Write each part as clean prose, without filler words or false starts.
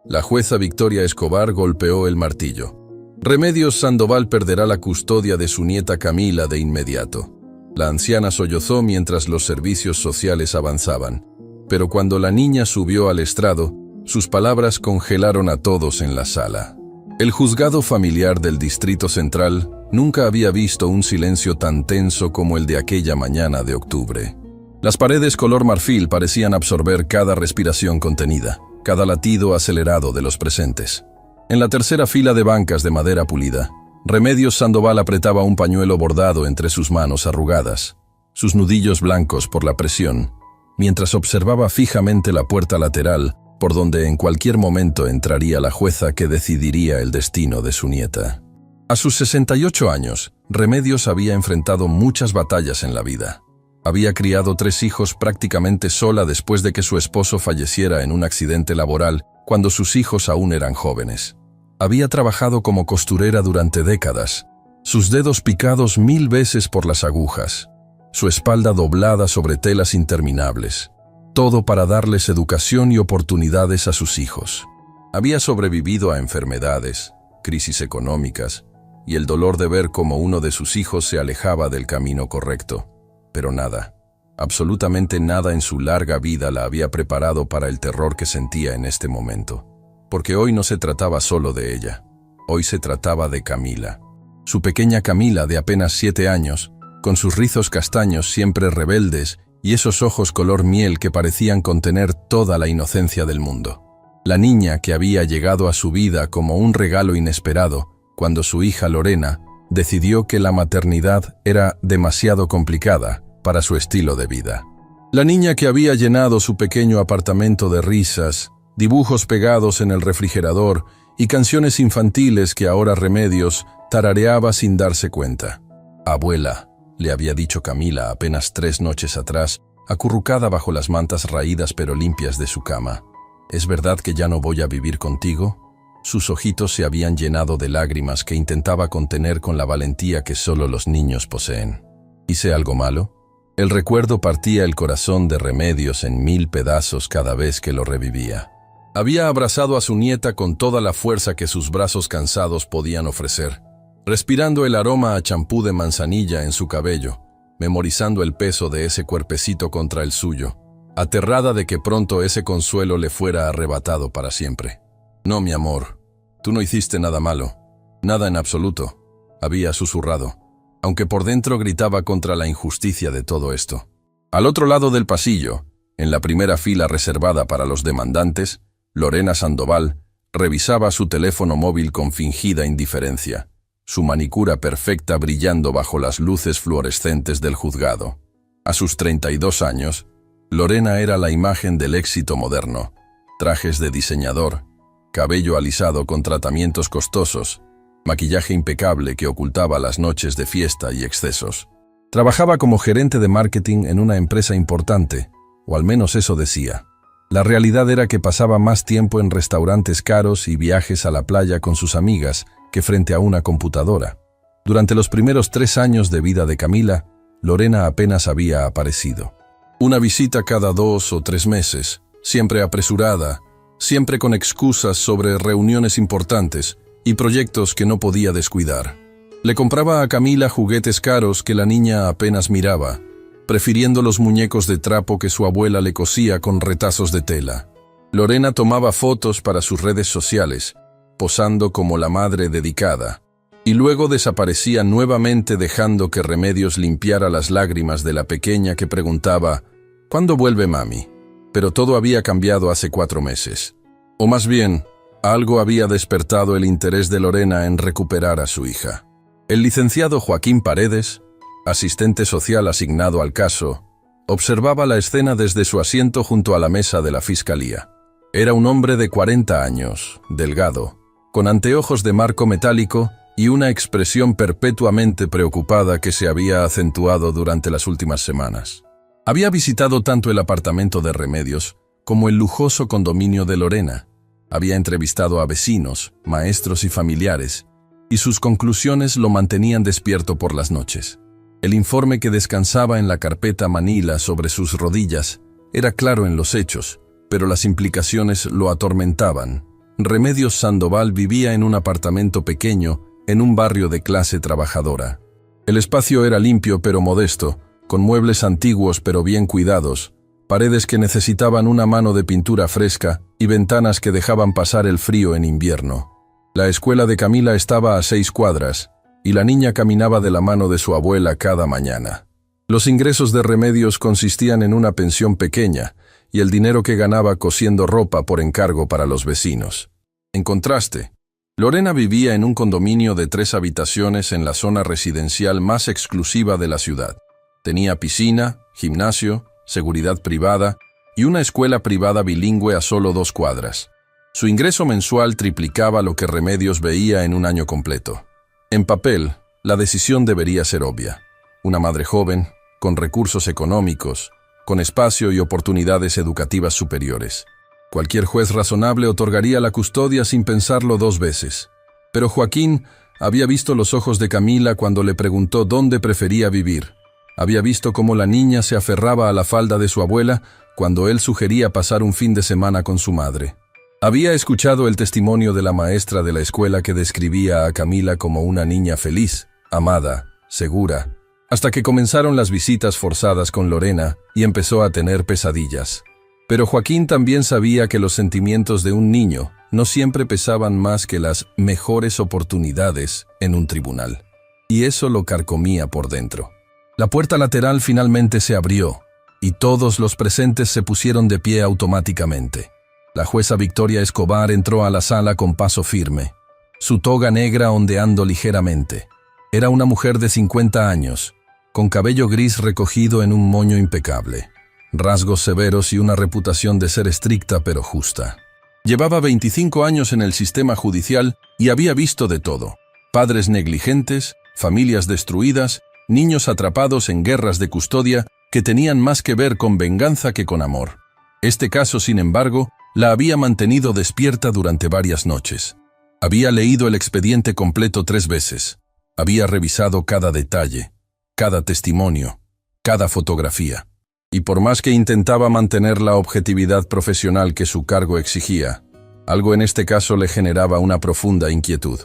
La jueza Victoria Escobar golpeó el martillo. Remedios Sandoval perderá la custodia de su nieta Camila de inmediato. La anciana sollozó mientras los servicios sociales avanzaban, pero cuando la niña subió al estrado, sus palabras congelaron a todos en la sala. El juzgado familiar del Distrito Central nunca había visto un silencio tan tenso como el de aquella mañana de octubre. Las paredes color marfil parecían absorber cada respiración contenida, cada latido acelerado de los presentes. En la tercera fila de bancas de madera pulida, Remedios Sandoval apretaba un pañuelo bordado entre sus manos arrugadas, sus nudillos blancos por la presión, mientras observaba fijamente la puerta lateral por donde en cualquier momento entraría la jueza que decidiría el destino de su nieta. A sus 68 años, Remedios había enfrentado muchas batallas en la vida. Había criado 3 hijos prácticamente sola después de que su esposo falleciera en un accidente laboral cuando sus hijos aún eran jóvenes. Había trabajado como costurera durante décadas, sus dedos picados 1000 veces por las agujas, su espalda doblada sobre telas interminables, todo para darles educación y oportunidades a sus hijos. Había sobrevivido a enfermedades, crisis económicas y el dolor de ver cómo uno de sus hijos se alejaba del camino correcto. Pero nada, absolutamente nada en su larga vida la había preparado para el terror que sentía en este momento. Porque hoy no se trataba solo de ella, hoy se trataba de Camila. Su pequeña Camila de apenas 7 años, con sus rizos castaños siempre rebeldes y esos ojos color miel que parecían contener toda la inocencia del mundo. La niña que había llegado a su vida como un regalo inesperado cuando su hija Lorena decidió que la maternidad era demasiado complicada para su estilo de vida. La niña que había llenado su pequeño apartamento de risas, dibujos pegados en el refrigerador y canciones infantiles que ahora Remedios tarareaba sin darse cuenta. «Abuela», le había dicho Camila apenas 3 noches atrás, acurrucada bajo las mantas raídas pero limpias de su cama. «¿Es verdad que ya no voy a vivir contigo?». Sus ojitos se habían llenado de lágrimas que intentaba contener con la valentía que solo los niños poseen. ¿Hice algo malo? El recuerdo partía el corazón de Remedios en 1000 pedazos cada vez que lo revivía. Había abrazado a su nieta con toda la fuerza que sus brazos cansados podían ofrecer, respirando el aroma a champú de manzanilla en su cabello, memorizando el peso de ese cuerpecito contra el suyo, aterrada de que pronto ese consuelo le fuera arrebatado para siempre. «No, mi amor, tú no hiciste nada malo, nada en absoluto», había susurrado, aunque por dentro gritaba contra la injusticia de todo esto. Al otro lado del pasillo, en la primera fila reservada para los demandantes, Lorena Sandoval revisaba su teléfono móvil con fingida indiferencia, su manicura perfecta brillando bajo las luces fluorescentes del juzgado. A sus 32 años, Lorena era la imagen del éxito moderno, trajes de diseñador, cabello alisado con tratamientos costosos, maquillaje impecable que ocultaba las noches de fiesta y excesos. Trabajaba como gerente de marketing en una empresa importante, o al menos eso decía. La realidad era que pasaba más tiempo en restaurantes caros y viajes a la playa con sus amigas que frente a una computadora. Durante los primeros 3 años de vida de Camila, Lorena apenas había aparecido. Una visita cada 2 o 3 meses, siempre apresurada, siempre con excusas sobre reuniones importantes y proyectos que no podía descuidar. Le compraba a Camila juguetes caros que la niña apenas miraba, prefiriendo los muñecos de trapo que su abuela le cosía con retazos de tela. Lorena tomaba fotos para sus redes sociales, posando como la madre dedicada, y luego desaparecía nuevamente dejando que Remedios limpiara las lágrimas de la pequeña que preguntaba «¿Cuándo vuelve mami?». Pero todo había cambiado hace 4 meses. O más bien, algo había despertado el interés de Lorena en recuperar a su hija. El licenciado Joaquín Paredes, asistente social asignado al caso, observaba la escena desde su asiento junto a la mesa de la fiscalía. Era un hombre de 40 años, delgado, con anteojos de marco metálico y una expresión perpetuamente preocupada que se había acentuado durante las últimas semanas. Había visitado tanto el apartamento de Remedios como el lujoso condominio de Lorena. Había entrevistado a vecinos, maestros y familiares, y sus conclusiones lo mantenían despierto por las noches. El informe que descansaba en la carpeta manila sobre sus rodillas era claro en los hechos, pero las implicaciones lo atormentaban, Remedios Sandoval vivía en un apartamento pequeño, en un barrio de clase trabajadora. El espacio era limpio pero modesto, con muebles antiguos pero bien cuidados, paredes que necesitaban una mano de pintura fresca y ventanas que dejaban pasar el frío en invierno. La escuela de Camila estaba a 6 cuadras, y la niña caminaba de la mano de su abuela cada mañana. Los ingresos de Remedios consistían en una pensión pequeña, y el dinero que ganaba cosiendo ropa por encargo para los vecinos. En contraste, Lorena vivía en un condominio de 3 habitaciones en la zona residencial más exclusiva de la ciudad. Tenía piscina, gimnasio, seguridad privada y una escuela privada bilingüe a solo 2 cuadras. Su ingreso mensual triplicaba lo que Remedios veía en un año completo. En papel, la decisión debería ser obvia. Una madre joven, con recursos económicos, con espacio y oportunidades educativas superiores. Cualquier juez razonable otorgaría la custodia sin pensarlo 2 veces. Pero Joaquín había visto los ojos de Camila cuando le preguntó dónde prefería vivir. Había visto cómo la niña se aferraba a la falda de su abuela cuando él sugería pasar un fin de semana con su madre. Había escuchado el testimonio de la maestra de la escuela que describía a Camila como una niña feliz, amada, segura, hasta que comenzaron las visitas forzadas con Lorena y empezó a tener pesadillas. Pero Joaquín también sabía que los sentimientos de un niño no siempre pesaban más que las mejores oportunidades en un tribunal. Y eso lo carcomía por dentro. La puerta lateral finalmente se abrió, y todos los presentes se pusieron de pie automáticamente. La jueza Victoria Escobar entró a la sala con paso firme, su toga negra ondeando ligeramente. Era una mujer de 50 años, con cabello gris recogido en un moño impecable, rasgos severos y una reputación de ser estricta pero justa. Llevaba 25 años en el sistema judicial y había visto de todo: padres negligentes, familias destruidas, niños atrapados en guerras de custodia que tenían más que ver con venganza que con amor. Este caso, sin embargo, la había mantenido despierta durante varias noches. Había leído el expediente completo 3 veces. Había revisado cada detalle, cada testimonio, cada fotografía. Y por más que intentaba mantener la objetividad profesional que su cargo exigía, algo en este caso le generaba una profunda inquietud.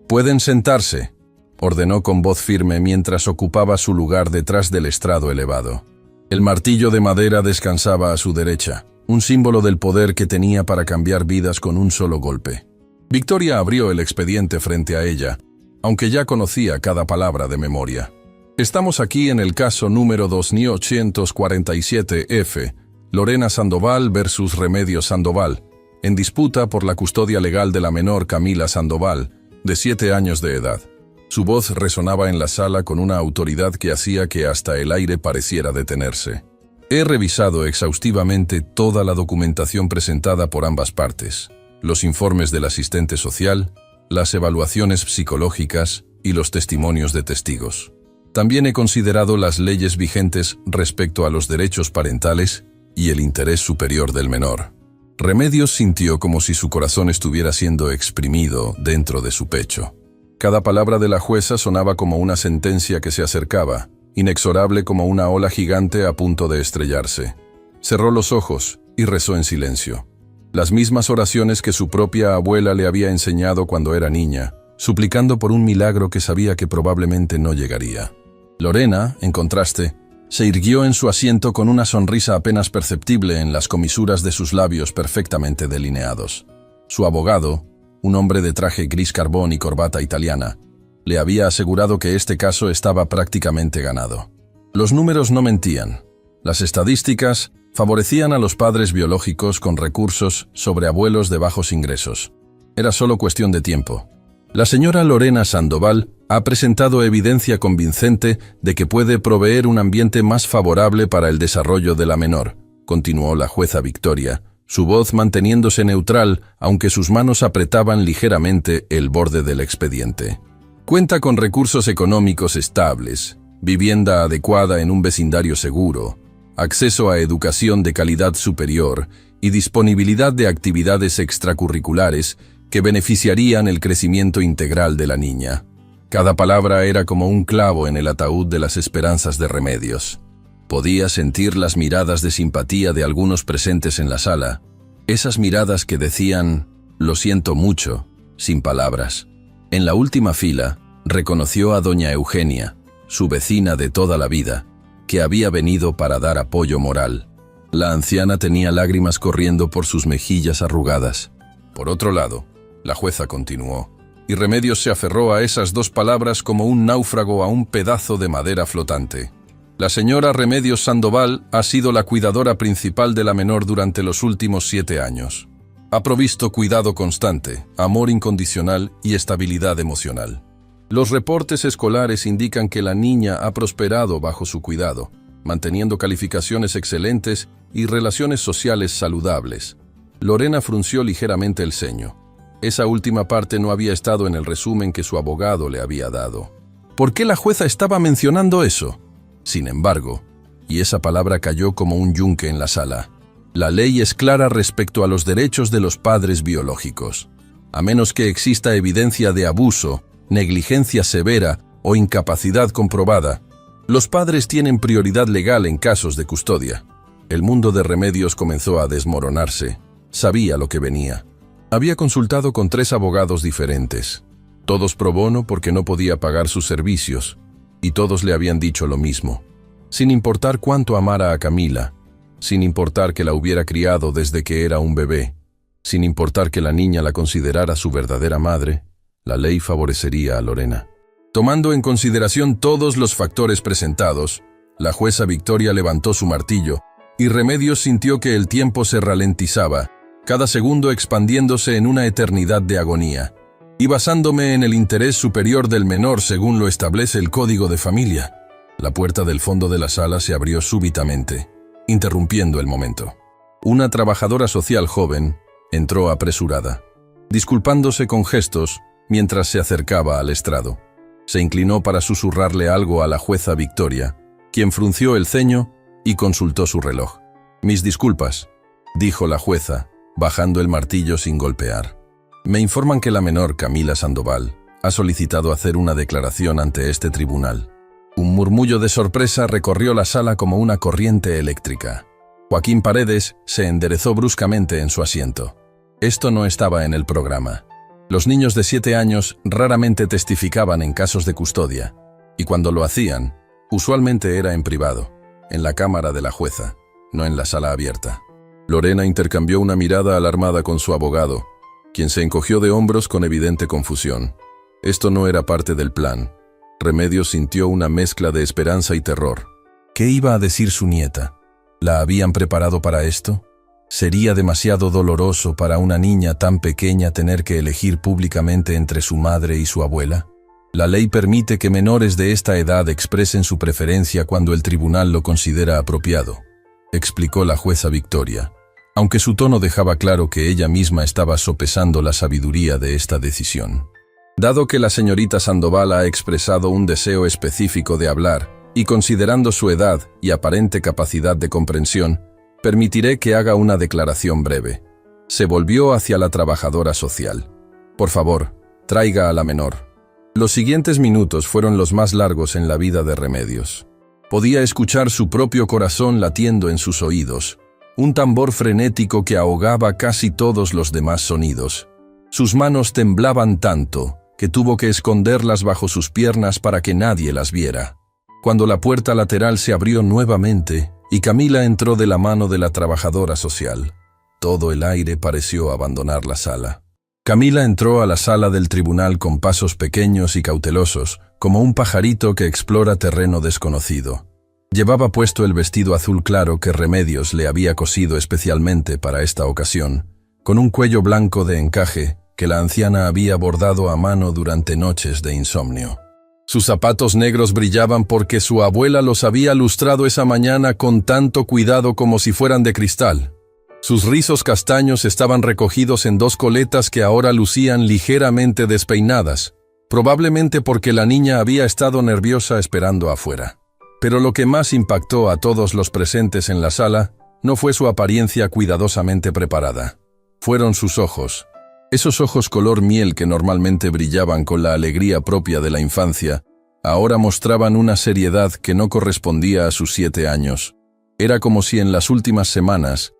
«Pueden sentarse», ordenó con voz firme mientras ocupaba su lugar detrás del estrado elevado. El martillo de madera descansaba a su derecha, un símbolo del poder que tenía para cambiar vidas con un solo golpe. Victoria abrió el expediente frente a ella, aunque ya conocía cada palabra de memoria. «Estamos aquí en el caso número 2847F, Lorena Sandoval versus Remedios Sandoval, en disputa por la custodia legal de la menor Camila Sandoval, de 7 años de edad». Su voz resonaba en la sala con una autoridad que hacía que hasta el aire pareciera detenerse. «He revisado exhaustivamente toda la documentación presentada por ambas partes, los informes del asistente social, las evaluaciones psicológicas y los testimonios de testigos. También he considerado las leyes vigentes respecto a los derechos parentales y el interés superior del menor». Remedios sintió como si su corazón estuviera siendo exprimido dentro de su pecho. Cada palabra de la jueza sonaba como una sentencia que se acercaba, inexorable como una ola gigante a punto de estrellarse. Cerró los ojos y rezó en silencio. Las mismas oraciones que su propia abuela le había enseñado cuando era niña, suplicando por un milagro que sabía que probablemente no llegaría. Lorena, en contraste, se irguió en su asiento con una sonrisa apenas perceptible en las comisuras de sus labios perfectamente delineados. Su abogado, un hombre de traje gris carbón y corbata italiana, le había asegurado que este caso estaba prácticamente ganado. Los números no mentían. Las estadísticas favorecían a los padres biológicos con recursos sobre abuelos de bajos ingresos. Era solo cuestión de tiempo. La señora Lorena Sandoval ha presentado evidencia convincente de que puede proveer un ambiente más favorable para el desarrollo de la menor, continuó la jueza Victoria, su voz manteniéndose neutral, aunque sus manos apretaban ligeramente el borde del expediente. Cuenta con recursos económicos estables, vivienda adecuada en un vecindario seguro, acceso a educación de calidad superior y disponibilidad de actividades extracurriculares que beneficiarían el crecimiento integral de la niña. Cada palabra era como un clavo en el ataúd de las esperanzas de Remedios. Podía sentir las miradas de simpatía de algunos presentes en la sala, esas miradas que decían: Lo siento mucho, sin palabras. En la última fila, reconoció a doña Eugenia, su vecina de toda la vida, que había venido para dar apoyo moral. La anciana tenía lágrimas corriendo por sus mejillas arrugadas. Por otro lado, la jueza continuó, y Remedios se aferró a esas dos palabras como un náufrago a un pedazo de madera flotante. La señora Remedios Sandoval ha sido la cuidadora principal de la menor durante los últimos 7 años. Ha provisto cuidado constante, amor incondicional y estabilidad emocional. Los reportes escolares indican que la niña ha prosperado bajo su cuidado, manteniendo calificaciones excelentes y relaciones sociales saludables. Lorena frunció ligeramente el ceño. Esa última parte no había estado en el resumen que su abogado le había dado. ¿Por qué la jueza estaba mencionando eso? Sin embargo, y esa palabra cayó como un yunque en la sala, la ley es clara respecto a los derechos de los padres biológicos. A menos que exista evidencia de abuso, negligencia severa o incapacidad comprobada, los padres tienen prioridad legal en casos de custodia. El mundo de Remedios comenzó a desmoronarse. Sabía lo que venía. Había consultado con 3 abogados diferentes, todos pro bono porque no podía pagar sus servicios, y todos le habían dicho lo mismo. Sin importar cuánto amara a Camila, sin importar que la hubiera criado desde que era un bebé, sin importar que la niña la considerara su verdadera madre, la ley favorecería a Lorena. Tomando en consideración todos los factores presentados, la jueza Victoria levantó su martillo, y Remedios sintió que el tiempo se ralentizaba, cada segundo expandiéndose en una eternidad de agonía. Y basándome en el interés superior del menor según lo establece el Código de Familia, la puerta del fondo de la sala se abrió súbitamente, interrumpiendo el momento. Una trabajadora social joven entró apresurada, disculpándose con gestos mientras se acercaba al estrado. Se inclinó para susurrarle algo a la jueza Victoria, quien frunció el ceño y consultó su reloj. «Mis disculpas», dijo la jueza, bajando el martillo sin golpear. «Me informan que la menor Camila Sandoval ha solicitado hacer una declaración ante este tribunal». Un murmullo de sorpresa recorrió la sala como una corriente eléctrica. Joaquín Paredes se enderezó bruscamente en su asiento. Esto no estaba en el programa. Los niños de 7 años raramente testificaban en casos de custodia, y cuando lo hacían, usualmente era en privado, en la cámara de la jueza, no en la sala abierta. Lorena intercambió una mirada alarmada con su abogado, quien se encogió de hombros con evidente confusión. Esto no era parte del plan. Remedios sintió una mezcla de esperanza y terror. ¿Qué iba a decir su nieta? ¿La habían preparado para esto? ¿Sería demasiado doloroso para una niña tan pequeña tener que elegir públicamente entre su madre y su abuela? La ley permite que menores de esta edad expresen su preferencia cuando el tribunal lo considera apropiado, explicó la jueza Victoria, aunque su tono dejaba claro que ella misma estaba sopesando la sabiduría de esta decisión. Dado que la señorita Sandoval ha expresado un deseo específico de hablar, y considerando su edad y aparente capacidad de comprensión, permitiré que haga una declaración breve. Se volvió hacia la trabajadora social. Por favor, traiga a la menor. Los siguientes minutos fueron los más largos en la vida de Remedios. Podía escuchar su propio corazón latiendo en sus oídos, un tambor frenético que ahogaba casi todos los demás sonidos. Sus manos temblaban tanto que tuvo que esconderlas bajo sus piernas para que nadie las viera. Cuando la puerta lateral se abrió nuevamente y Camila entró de la mano de la trabajadora social, todo el aire pareció abandonar la sala. Camila entró a la sala del tribunal con pasos pequeños y cautelosos, como un pajarito que explora terreno desconocido. Llevaba puesto el vestido azul claro que Remedios le había cosido especialmente para esta ocasión, con un cuello blanco de encaje que la anciana había bordado a mano durante noches de insomnio. Sus zapatos negros brillaban porque su abuela los había lustrado esa mañana con tanto cuidado como si fueran de cristal. Sus rizos castaños estaban recogidos en 2 coletas que ahora lucían ligeramente despeinadas, probablemente porque la niña había estado nerviosa esperando afuera. Pero lo que más impactó a todos los presentes en la sala no fue su apariencia cuidadosamente preparada. Fueron sus ojos. Esos ojos color miel que normalmente brillaban con la alegría propia de la infancia, ahora mostraban una seriedad que no correspondía a sus 7 años. Era como si en las últimas semanas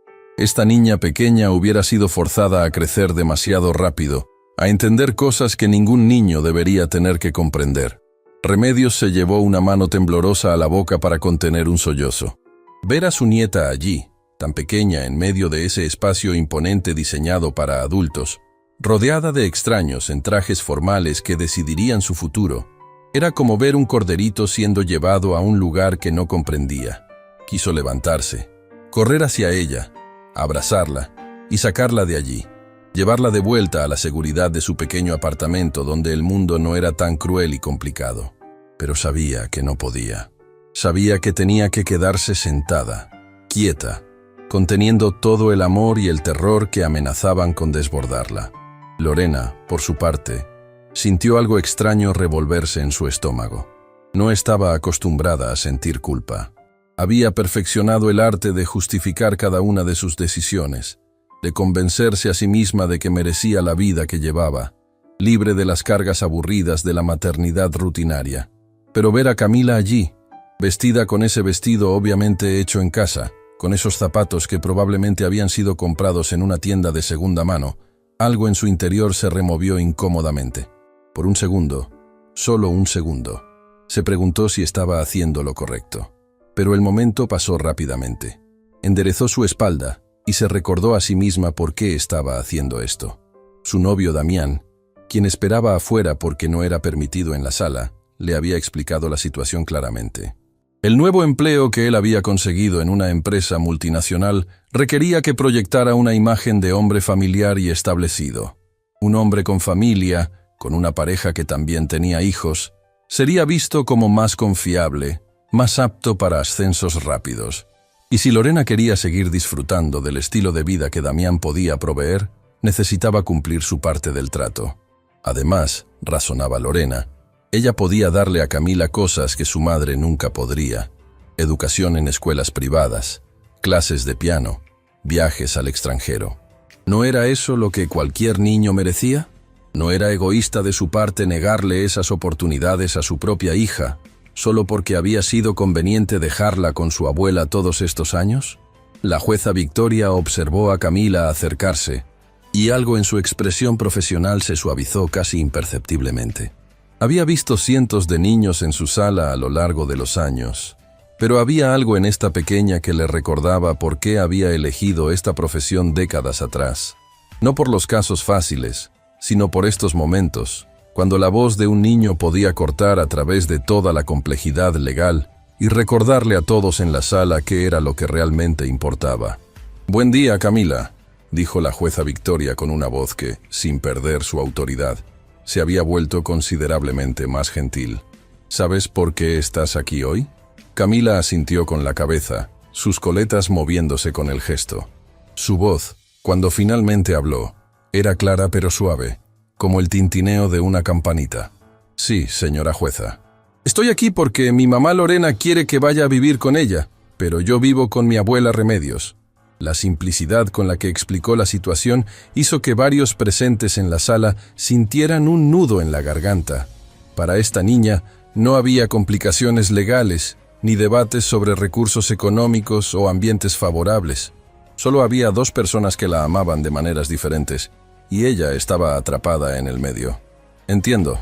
Esta niña pequeña hubiera sido forzada a crecer demasiado rápido, a entender cosas que ningún niño debería tener que comprender. Remedios se llevó una mano temblorosa a la boca para contener un sollozo. Ver a su nieta allí, tan pequeña en medio de ese espacio imponente diseñado para adultos, rodeada de extraños en trajes formales que decidirían su futuro, era como ver un corderito siendo llevado a un lugar que no comprendía. Quiso levantarse, correr hacia ella, abrazarla y sacarla de allí, llevarla de vuelta a la seguridad de su pequeño apartamento donde el mundo no era tan cruel y complicado. Pero sabía que no podía. Sabía que tenía que quedarse sentada, quieta, conteniendo todo el amor y el terror que amenazaban con desbordarla. Lorena, por su parte, sintió algo extraño revolverse en su estómago. No estaba acostumbrada a sentir culpa. Había perfeccionado el arte de justificar cada una de sus decisiones, de convencerse a sí misma de que merecía la vida que llevaba, libre de las cargas aburridas de la maternidad rutinaria. Pero ver a Camila allí, vestida con ese vestido obviamente hecho en casa, con esos zapatos que probablemente habían sido comprados en una tienda de segunda mano, algo en su interior se removió incómodamente. Por un segundo, solo un segundo, se preguntó si estaba haciendo lo correcto. Pero el momento pasó rápidamente. Enderezó su espalda y se recordó a sí misma por qué estaba haciendo esto. Su novio Damián, quien esperaba afuera porque no era permitido en la sala, le había explicado la situación claramente. El nuevo empleo que él había conseguido en una empresa multinacional requería que proyectara una imagen de hombre familiar y establecido. Un hombre con familia, con una pareja que también tenía hijos, sería visto como más confiable, más apto para ascensos rápidos. Y si Lorena quería seguir disfrutando del estilo de vida que Damián podía proveer, necesitaba cumplir su parte del trato. Además, razonaba Lorena, ella podía darle a Camila cosas que su madre nunca podría: educación en escuelas privadas, clases de piano, viajes al extranjero. ¿No era eso lo que cualquier niño merecía? ¿No era egoísta de su parte negarle esas oportunidades a su propia hija, solo porque había sido conveniente dejarla con su abuela todos estos años? La jueza Victoria observó a Camila acercarse, y algo en su expresión profesional se suavizó casi imperceptiblemente. Había visto cientos de niños en su sala a lo largo de los años, pero había algo en esta pequeña que le recordaba por qué había elegido esta profesión décadas atrás. No por los casos fáciles, sino por estos momentos, cuando la voz de un niño podía cortar a través de toda la complejidad legal y recordarle a todos en la sala qué era lo que realmente importaba. «Buen día, Camila», dijo la jueza Victoria con una voz que, sin perder su autoridad, se había vuelto considerablemente más gentil. «¿Sabes por qué estás aquí hoy?» Camila asintió con la cabeza, sus coletas moviéndose con el gesto. Su voz, cuando finalmente habló, era clara pero suave, como el tintineo de una campanita. «Sí, señora jueza. Estoy aquí porque mi mamá Lorena quiere que vaya a vivir con ella, pero yo vivo con mi abuela Remedios». La simplicidad con la que explicó la situación hizo que varios presentes en la sala sintieran un nudo en la garganta. Para esta niña no había complicaciones legales, ni debates sobre recursos económicos o ambientes favorables. Solo había dos personas que la amaban de maneras diferentes, y ella estaba atrapada en el medio. «Entiendo»,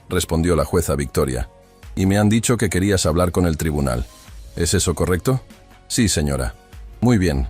respondió la jueza Victoria, «y me han dicho que querías hablar con el tribunal. ¿Es eso correcto?» «Sí, señora». «Muy bien.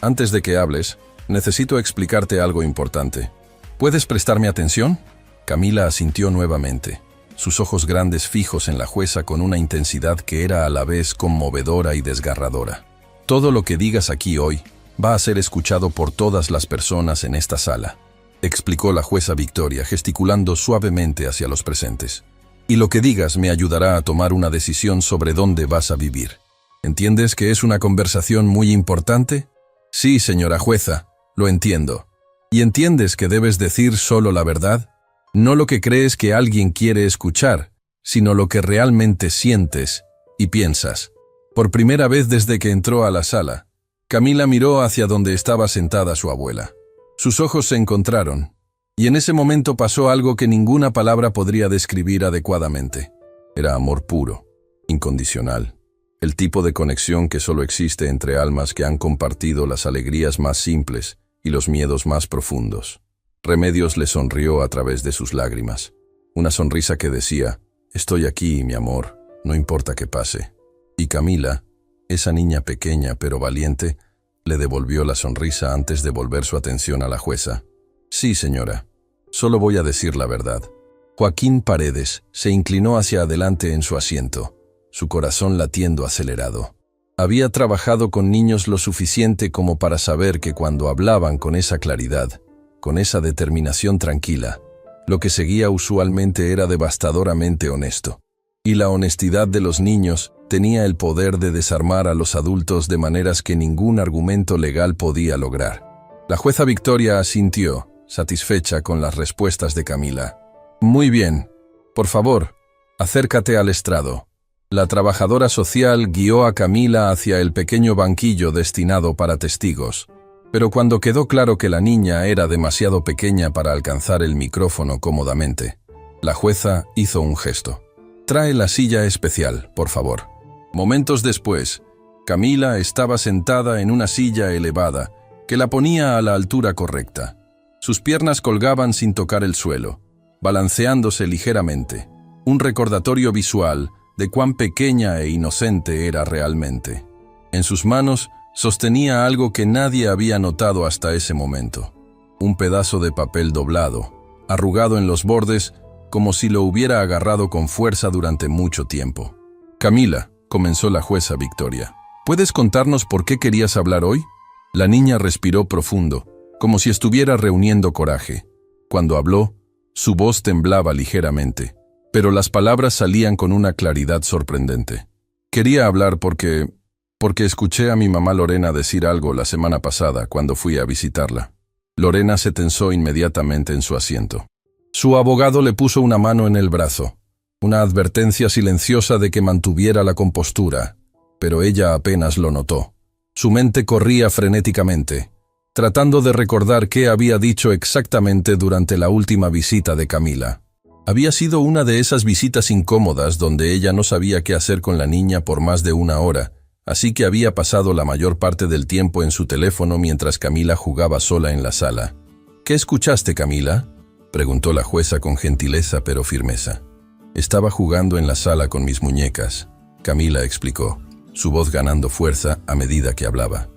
Antes de que hables, necesito explicarte algo importante. ¿Puedes prestarme atención?» Camila asintió nuevamente, sus ojos grandes fijos en la jueza con una intensidad que era a la vez conmovedora y desgarradora. «Todo lo que digas aquí hoy va a ser escuchado por todas las personas en esta sala», explicó la jueza Victoria, gesticulando suavemente hacia los presentes. «Y lo que digas me ayudará a tomar una decisión sobre dónde vas a vivir. ¿Entiendes que es una conversación muy importante?» «Sí, señora jueza, lo entiendo». «¿Y entiendes que debes decir solo la verdad? No lo que crees que alguien quiere escuchar, sino lo que realmente sientes y piensas». Por primera vez desde que entró a la sala, Camila miró hacia donde estaba sentada su abuela. Sus ojos se encontraron, y en ese momento pasó algo que ninguna palabra podría describir adecuadamente. Era amor puro, incondicional. el tipo de conexión que solo existe entre almas que han compartido las alegrías más simples y los miedos más profundos. Remedios le sonrió a través de sus lágrimas, una sonrisa que decía: «Estoy aquí, mi amor, no importa qué pase». Y Camila, esa niña pequeña pero valiente, le devolvió la sonrisa antes de volver su atención a la jueza. «Sí, señora, solo voy a decir la verdad». Joaquín Paredes se inclinó hacia adelante en su asiento, su corazón latiendo acelerado. Había trabajado con niños lo suficiente como para saber que cuando hablaban con esa claridad, con esa determinación tranquila, lo que seguía usualmente era devastadoramente honesto. Y la honestidad de los niños tenía el poder de desarmar a los adultos de maneras que ningún argumento legal podía lograr. La jueza Victoria asintió, satisfecha con las respuestas de Camila. «Muy bien. Por favor, acércate al estrado». La trabajadora social guió a Camila hacia el pequeño banquillo destinado para testigos. Pero cuando quedó claro que la niña era demasiado pequeña para alcanzar el micrófono cómodamente, la jueza hizo un gesto. «Trae la silla especial, por favor». Momentos después, Camila estaba sentada en una silla elevada que la ponía a la altura correcta. Sus piernas colgaban sin tocar el suelo, balanceándose ligeramente, un recordatorio visual de cuán pequeña e inocente era realmente. En sus manos sostenía algo que nadie había notado hasta ese momento: un pedazo de papel doblado, arrugado en los bordes, como si lo hubiera agarrado con fuerza durante mucho tiempo. «Camila», comenzó la jueza Victoria, «¿puedes contarnos por qué querías hablar hoy?» La niña respiró profundo, como si estuviera reuniendo coraje. Cuando habló, su voz temblaba ligeramente, pero las palabras salían con una claridad sorprendente. «Quería hablar porque escuché a mi mamá Lorena decir algo la semana pasada cuando fui a visitarla». Lorena se tensó inmediatamente en su asiento. Su abogado le puso una mano en el brazo, una advertencia silenciosa de que mantuviera la compostura, pero ella apenas lo notó. Su mente corría frenéticamente, tratando de recordar qué había dicho exactamente durante la última visita de Camila. Había sido una de esas visitas incómodas donde ella no sabía qué hacer con la niña por más de una hora, así que había pasado la mayor parte del tiempo en su teléfono mientras Camila jugaba sola en la sala. «¿Qué escuchaste, Camila?», preguntó la jueza con gentileza pero firmeza. «Estaba jugando en la sala con mis muñecas», Camila explicó, su voz ganando fuerza a medida que hablaba.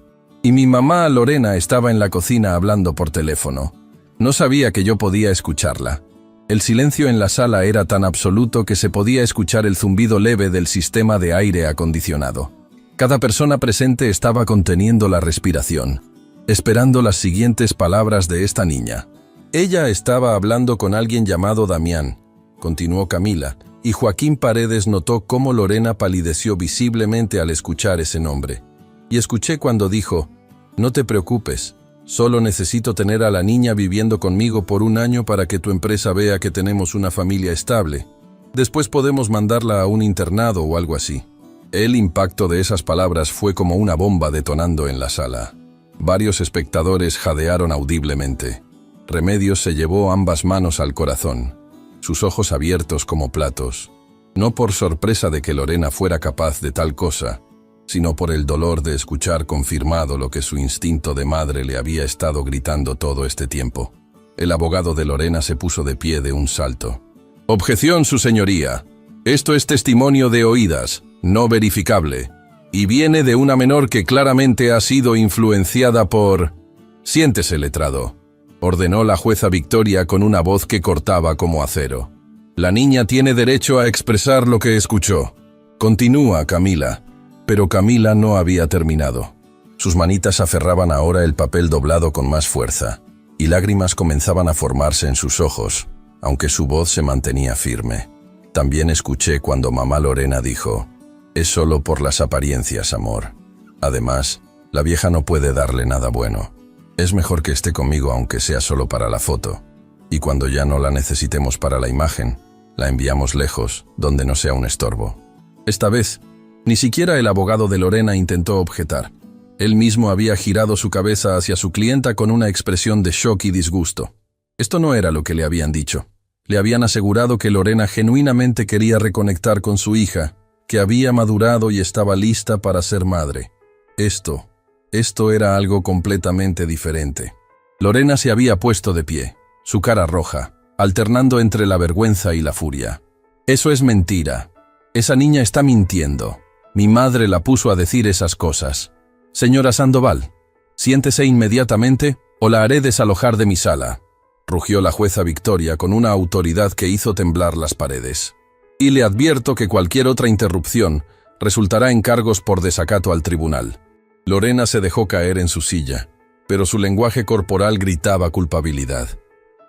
«Y mi mamá Lorena estaba en la cocina hablando por teléfono. No sabía que yo podía escucharla». El silencio en la sala era tan absoluto que se podía escuchar el zumbido leve del sistema de aire acondicionado. Cada persona presente estaba conteniendo la respiración, esperando las siguientes palabras de esta niña. «Ella estaba hablando con alguien llamado Damián», continuó Camila, y Joaquín Paredes notó cómo Lorena palideció visiblemente al escuchar ese nombre. «Y escuché cuando dijo: no te preocupes, solo necesito tener a la niña viviendo conmigo por un año para que tu empresa vea que tenemos una familia estable. Después podemos mandarla a un internado o algo así». El impacto de esas palabras fue como una bomba detonando en la sala. Varios espectadores jadearon audiblemente. Remedios se llevó ambas manos al corazón, sus ojos abiertos como platos, no por sorpresa de que Lorena fuera capaz de tal cosa, sino por el dolor de escuchar confirmado lo que su instinto de madre le había estado gritando todo este tiempo. El abogado de Lorena se puso de pie de un salto. «Objeción, su señoría. Esto es testimonio de oídas, no verificable, y viene de una menor que claramente ha sido influenciada por...». «Siéntese, letrado», ordenó la jueza Victoria con una voz que cortaba como acero. «La niña tiene derecho a expresar lo que escuchó. Continúa, Camila». Pero Camila no había terminado. Sus manitas aferraban ahora el papel doblado con más fuerza, y lágrimas comenzaban a formarse en sus ojos, aunque su voz se mantenía firme. «También escuché cuando mamá Lorena dijo: es solo por las apariencias, amor. Además, la vieja no puede darle nada bueno. Es mejor que esté conmigo aunque sea solo para la foto. Y cuando ya no la necesitemos para la imagen, la enviamos lejos, donde no sea un estorbo». Esta vez, ni siquiera el abogado de Lorena intentó objetar. Él mismo había girado su cabeza hacia su clienta con una expresión de shock y disgusto. Esto no era lo que le habían dicho. Le habían asegurado que Lorena genuinamente quería reconectar con su hija, que había madurado y estaba lista para ser madre. Esto era algo completamente diferente. Lorena se había puesto de pie, su cara roja, alternando entre la vergüenza y la furia. «Eso es mentira. Esa niña está mintiendo. Mi madre la puso a decir esas cosas. Señora Sandoval, siéntese inmediatamente o la haré desalojar de mi sala», rugió la jueza Victoria con una autoridad que hizo temblar las paredes. «Y le advierto que cualquier otra interrupción resultará en cargos por desacato al tribunal». Lorena se dejó caer en su silla, pero su lenguaje corporal gritaba culpabilidad.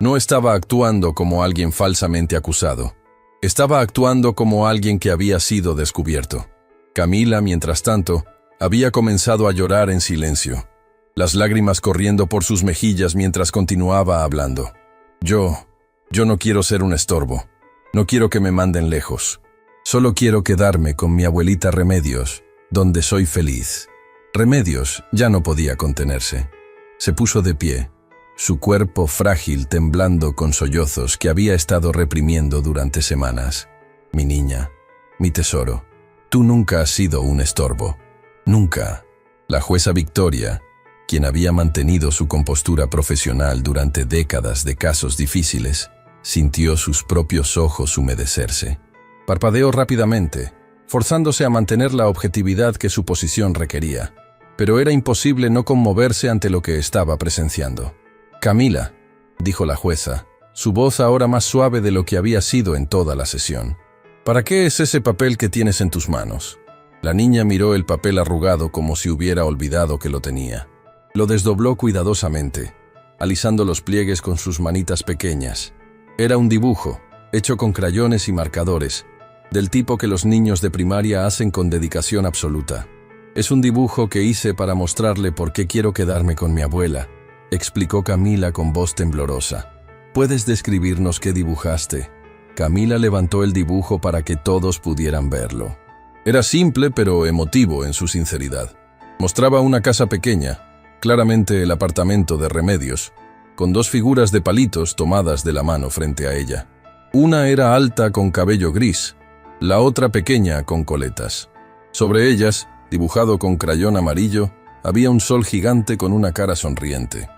No estaba actuando como alguien falsamente acusado. Estaba actuando como alguien que había sido descubierto. Camila, mientras tanto, había comenzado a llorar en silencio, las lágrimas corriendo por sus mejillas mientras continuaba hablando. Yo no quiero ser un estorbo. No quiero que me manden lejos. Solo quiero quedarme con mi abuelita Remedios, donde soy feliz». Remedios ya no podía contenerse. Se puso de pie, su cuerpo frágil temblando con sollozos que había estado reprimiendo durante semanas. «Mi niña, mi tesoro, tú nunca has sido un estorbo. Nunca». La jueza Victoria, quien había mantenido su compostura profesional durante décadas de casos difíciles, sintió sus propios ojos humedecerse. Parpadeó rápidamente, forzándose a mantener la objetividad que su posición requería, pero era imposible no conmoverse ante lo que estaba presenciando. «Camila», dijo la jueza, su voz ahora más suave de lo que había sido en toda la sesión. «¿Para qué es ese papel que tienes en tus manos?». La niña miró el papel arrugado como si hubiera olvidado que lo tenía. Lo desdobló cuidadosamente, alisando los pliegues con sus manitas pequeñas. Era un dibujo, hecho con crayones y marcadores, del tipo que los niños de primaria hacen con dedicación absoluta. «Es un dibujo que hice para mostrarle por qué quiero quedarme con mi abuela», explicó Camila con voz temblorosa. «¿Puedes describirnos qué dibujaste?». Camila levantó el dibujo para que todos pudieran verlo. Era simple pero emotivo en su sinceridad. Mostraba una casa pequeña, claramente el apartamento de Remedios, con dos figuras de palitos tomadas de la mano frente a ella. Una era alta con cabello gris, la otra pequeña con coletas. Sobre ellas, dibujado con crayón amarillo, había un sol gigante con una cara sonriente.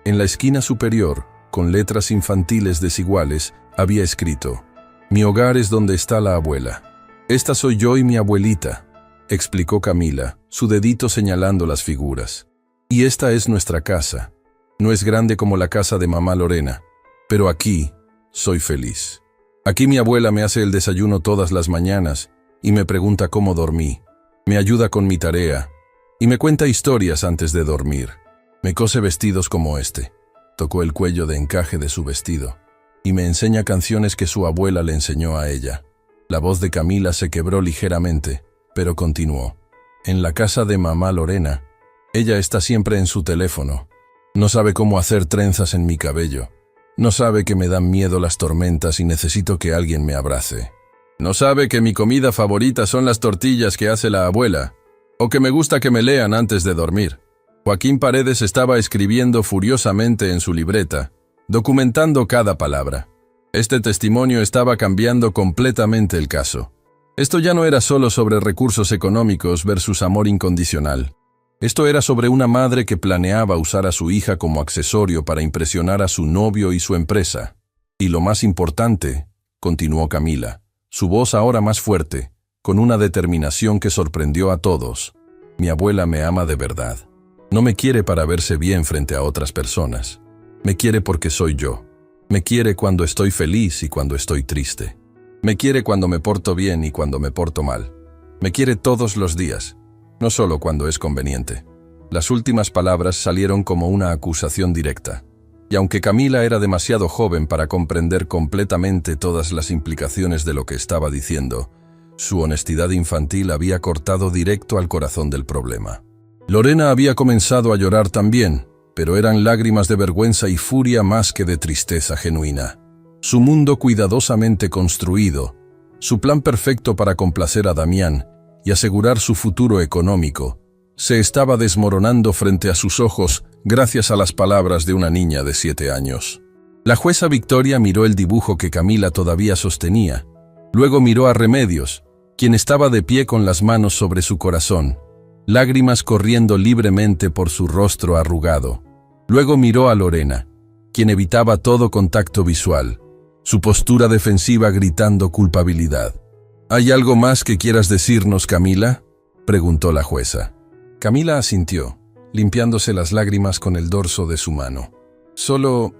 En la esquina superior, con letras infantiles desiguales, había escrito: «Mi hogar es donde está la abuela». «Esta soy yo y mi abuelita», explicó Camila, su dedito señalando las figuras. «Y esta es nuestra casa. No es grande como la casa de mamá Lorena, pero aquí soy feliz. Aquí mi abuela me hace el desayuno todas las mañanas y me pregunta cómo dormí. Me ayuda con mi tarea y me cuenta historias antes de dormir. Me cose vestidos como este». Tocó el cuello de encaje de su vestido y me enseña canciones que su abuela le enseñó a ella. La voz de Camila se quebró ligeramente, pero continuó. «En la casa de mamá Lorena, ella está siempre en su teléfono. No sabe cómo hacer trenzas en mi cabello. No sabe que me dan miedo las tormentas y necesito que alguien me abrace. No sabe que mi comida favorita son las tortillas que hace la abuela, o que me gusta que me lean antes de dormir». Joaquín Paredes estaba escribiendo furiosamente en su libreta, documentando cada palabra. Este testimonio estaba cambiando completamente el caso. Esto ya no era solo sobre recursos económicos versus amor incondicional. Esto era sobre una madre que planeaba usar a su hija como accesorio para impresionar a su novio y su empresa. Y lo más importante, continuó Camila, su voz ahora más fuerte, con una determinación que sorprendió a todos: «Mi abuela me ama de verdad. No me quiere para verse bien frente a otras personas. Me quiere porque soy yo. Me quiere cuando estoy feliz y cuando estoy triste. Me quiere cuando me porto bien y cuando me porto mal. Me quiere todos los días, no solo cuando es conveniente». Las últimas palabras salieron como una acusación directa. Y aunque Camila era demasiado joven para comprender completamente todas las implicaciones de lo que estaba diciendo, su honestidad infantil había cortado directo al corazón del problema. Lorena había comenzado a llorar también, pero eran lágrimas de vergüenza y furia más que de tristeza genuina. Su mundo cuidadosamente construido, su plan perfecto para complacer a Damián y asegurar su futuro económico, se estaba desmoronando frente a sus ojos gracias a las palabras de una niña de 7 años. La jueza Victoria miró el dibujo que Camila todavía sostenía, luego miró a Remedios, quien estaba de pie con las manos sobre su corazón, lágrimas corriendo libremente por su rostro arrugado. Luego miró a Lorena, quien evitaba todo contacto visual, su postura defensiva gritando culpabilidad. «¿Hay algo más que quieras decirnos, Camila?», preguntó la jueza. Camila asintió, limpiándose las lágrimas con el dorso de su mano. Solo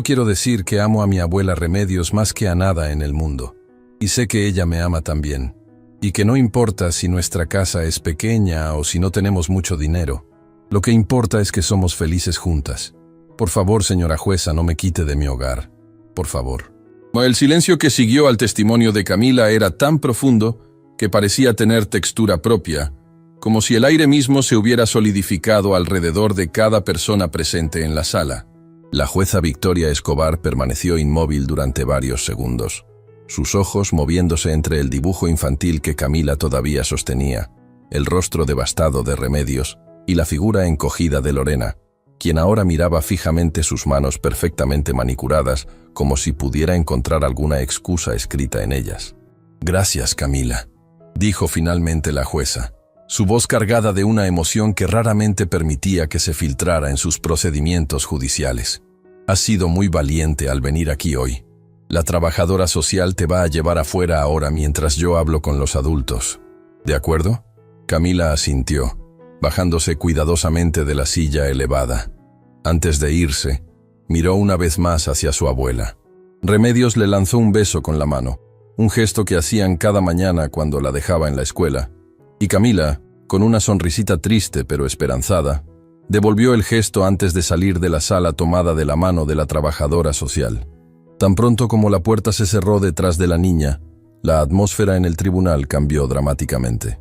quiero decir que amo a mi abuela Remedios más que a nada en el mundo. Y sé que ella me ama también. Y que no importa si nuestra casa es pequeña o si no tenemos mucho dinero. Lo que importa es que somos felices juntas. Por favor, señora jueza, no me quite de mi hogar. Por favor». El silencio que siguió al testimonio de Camila era tan profundo que parecía tener textura propia, como si el aire mismo se hubiera solidificado alrededor de cada persona presente en la sala. La jueza Victoria Escobar permaneció inmóvil durante varios segundos, sus ojos moviéndose entre el dibujo infantil que Camila todavía sostenía, el rostro devastado de Remedios y la figura encogida de Lorena, quien ahora miraba fijamente sus manos perfectamente manicuradas, como si pudiera encontrar alguna excusa escrita en ellas. «Gracias, Camila», dijo finalmente la jueza, su voz cargada de una emoción que raramente permitía que se filtrara en sus procedimientos judiciales. «Has sido muy valiente al venir aquí hoy. La trabajadora social te va a llevar afuera ahora mientras yo hablo con los adultos. ¿De acuerdo?». Camila asintió, bajándose cuidadosamente de la silla elevada. Antes de irse, miró una vez más hacia su abuela. Remedios le lanzó un beso con la mano, un gesto que hacían cada mañana cuando la dejaba en la escuela, y Camila, con una sonrisita triste pero esperanzada, devolvió el gesto antes de salir de la sala tomada de la mano de la trabajadora social. Tan pronto como la puerta se cerró detrás de la niña, la atmósfera en el tribunal cambió dramáticamente.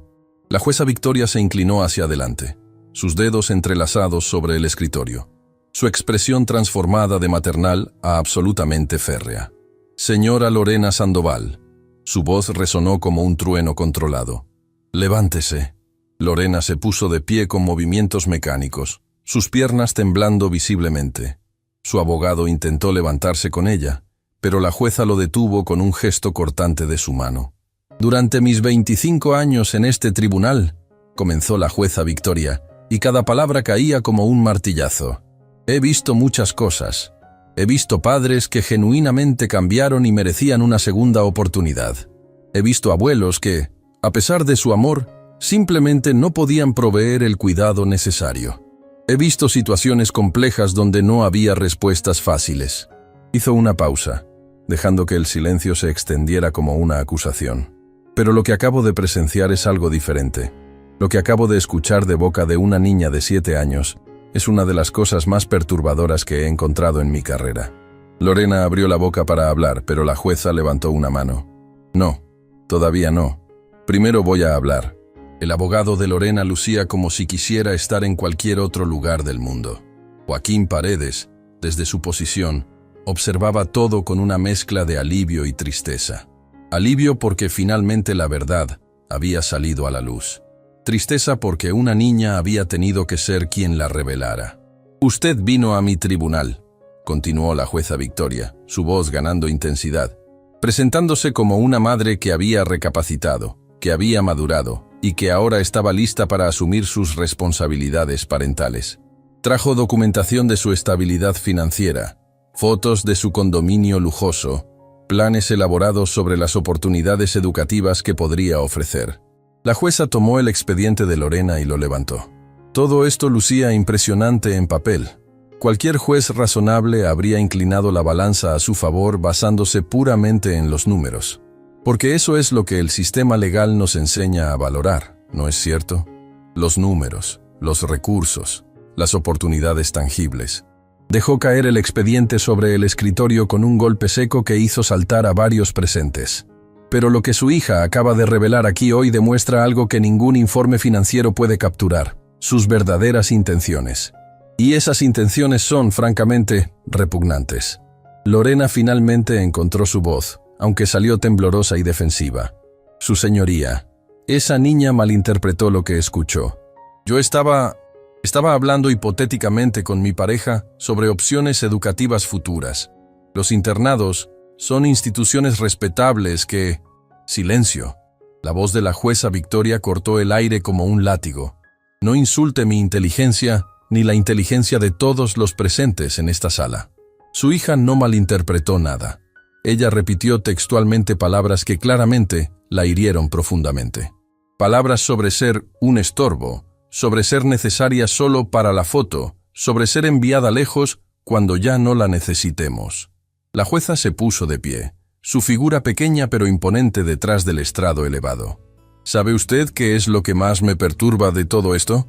La jueza Victoria se inclinó hacia adelante, sus dedos entrelazados sobre el escritorio, su expresión transformada de maternal a absolutamente férrea. «Señora Lorena Sandoval», su voz resonó como un trueno controlado. «Levántese». Lorena se puso de pie con movimientos mecánicos, sus piernas temblando visiblemente. Su abogado intentó levantarse con ella, pero la jueza lo detuvo con un gesto cortante de su mano. «Durante mis 25 años en este tribunal», comenzó la jueza Victoria, y cada palabra caía como un martillazo. «He visto muchas cosas. He visto padres que genuinamente cambiaron y merecían una segunda oportunidad. He visto abuelos que, a pesar de su amor, simplemente no podían proveer el cuidado necesario. He visto situaciones complejas donde no había respuestas fáciles». Hizo una pausa, dejando que el silencio se extendiera como una acusación. «Pero lo que acabo de presenciar es algo diferente. Lo que acabo de escuchar de boca de una niña de 7 años es una de las cosas más perturbadoras que he encontrado en mi carrera». Lorena abrió la boca para hablar, pero la jueza levantó una mano. «No, todavía no. Primero voy a hablar». El abogado de Lorena lucía como si quisiera estar en cualquier otro lugar del mundo. Joaquín Paredes, desde su posición, observaba todo con una mezcla de alivio y tristeza. Alivio porque finalmente la verdad había salido a la luz. Tristeza porque una niña había tenido que ser quien la revelara. «Usted vino a mi tribunal», continuó la jueza Victoria, su voz ganando intensidad, presentándose como una madre que había recapacitado, que había madurado y que ahora estaba lista para asumir sus responsabilidades parentales. Trajo documentación de su estabilidad financiera, fotos de su condominio lujoso, planes elaborados sobre las oportunidades educativas que podría ofrecer. La jueza tomó el expediente de Lorena y lo levantó. Todo esto lucía impresionante en papel. Cualquier juez razonable habría inclinado la balanza a su favor basándose puramente en los números. Porque eso es lo que el sistema legal nos enseña a valorar, ¿no es cierto? Los números, los recursos, las oportunidades tangibles. Dejó caer el expediente sobre el escritorio con un golpe seco que hizo saltar a varios presentes. Pero lo que su hija acaba de revelar aquí hoy demuestra algo que ningún informe financiero puede capturar: sus verdaderas intenciones. Y esas intenciones son, francamente, repugnantes. Lorena finalmente encontró su voz, aunque salió temblorosa y defensiva. «Su señoría, esa niña malinterpretó lo que escuchó. Yo estaba hablando hipotéticamente con mi pareja sobre opciones educativas futuras. Los internados son instituciones respetables que...» Silencio. La voz de la jueza Victoria cortó el aire como un látigo. No insulte mi inteligencia ni la inteligencia de todos los presentes en esta sala. Su hija no malinterpretó nada. Ella repitió textualmente palabras que claramente la hirieron profundamente. Palabras sobre ser un estorbo, sobre ser necesaria solo para la foto, sobre ser enviada lejos cuando ya no la necesitemos. La jueza se puso de pie, su figura pequeña pero imponente detrás del estrado elevado. ¿Sabe usted qué es lo que más me perturba de todo esto?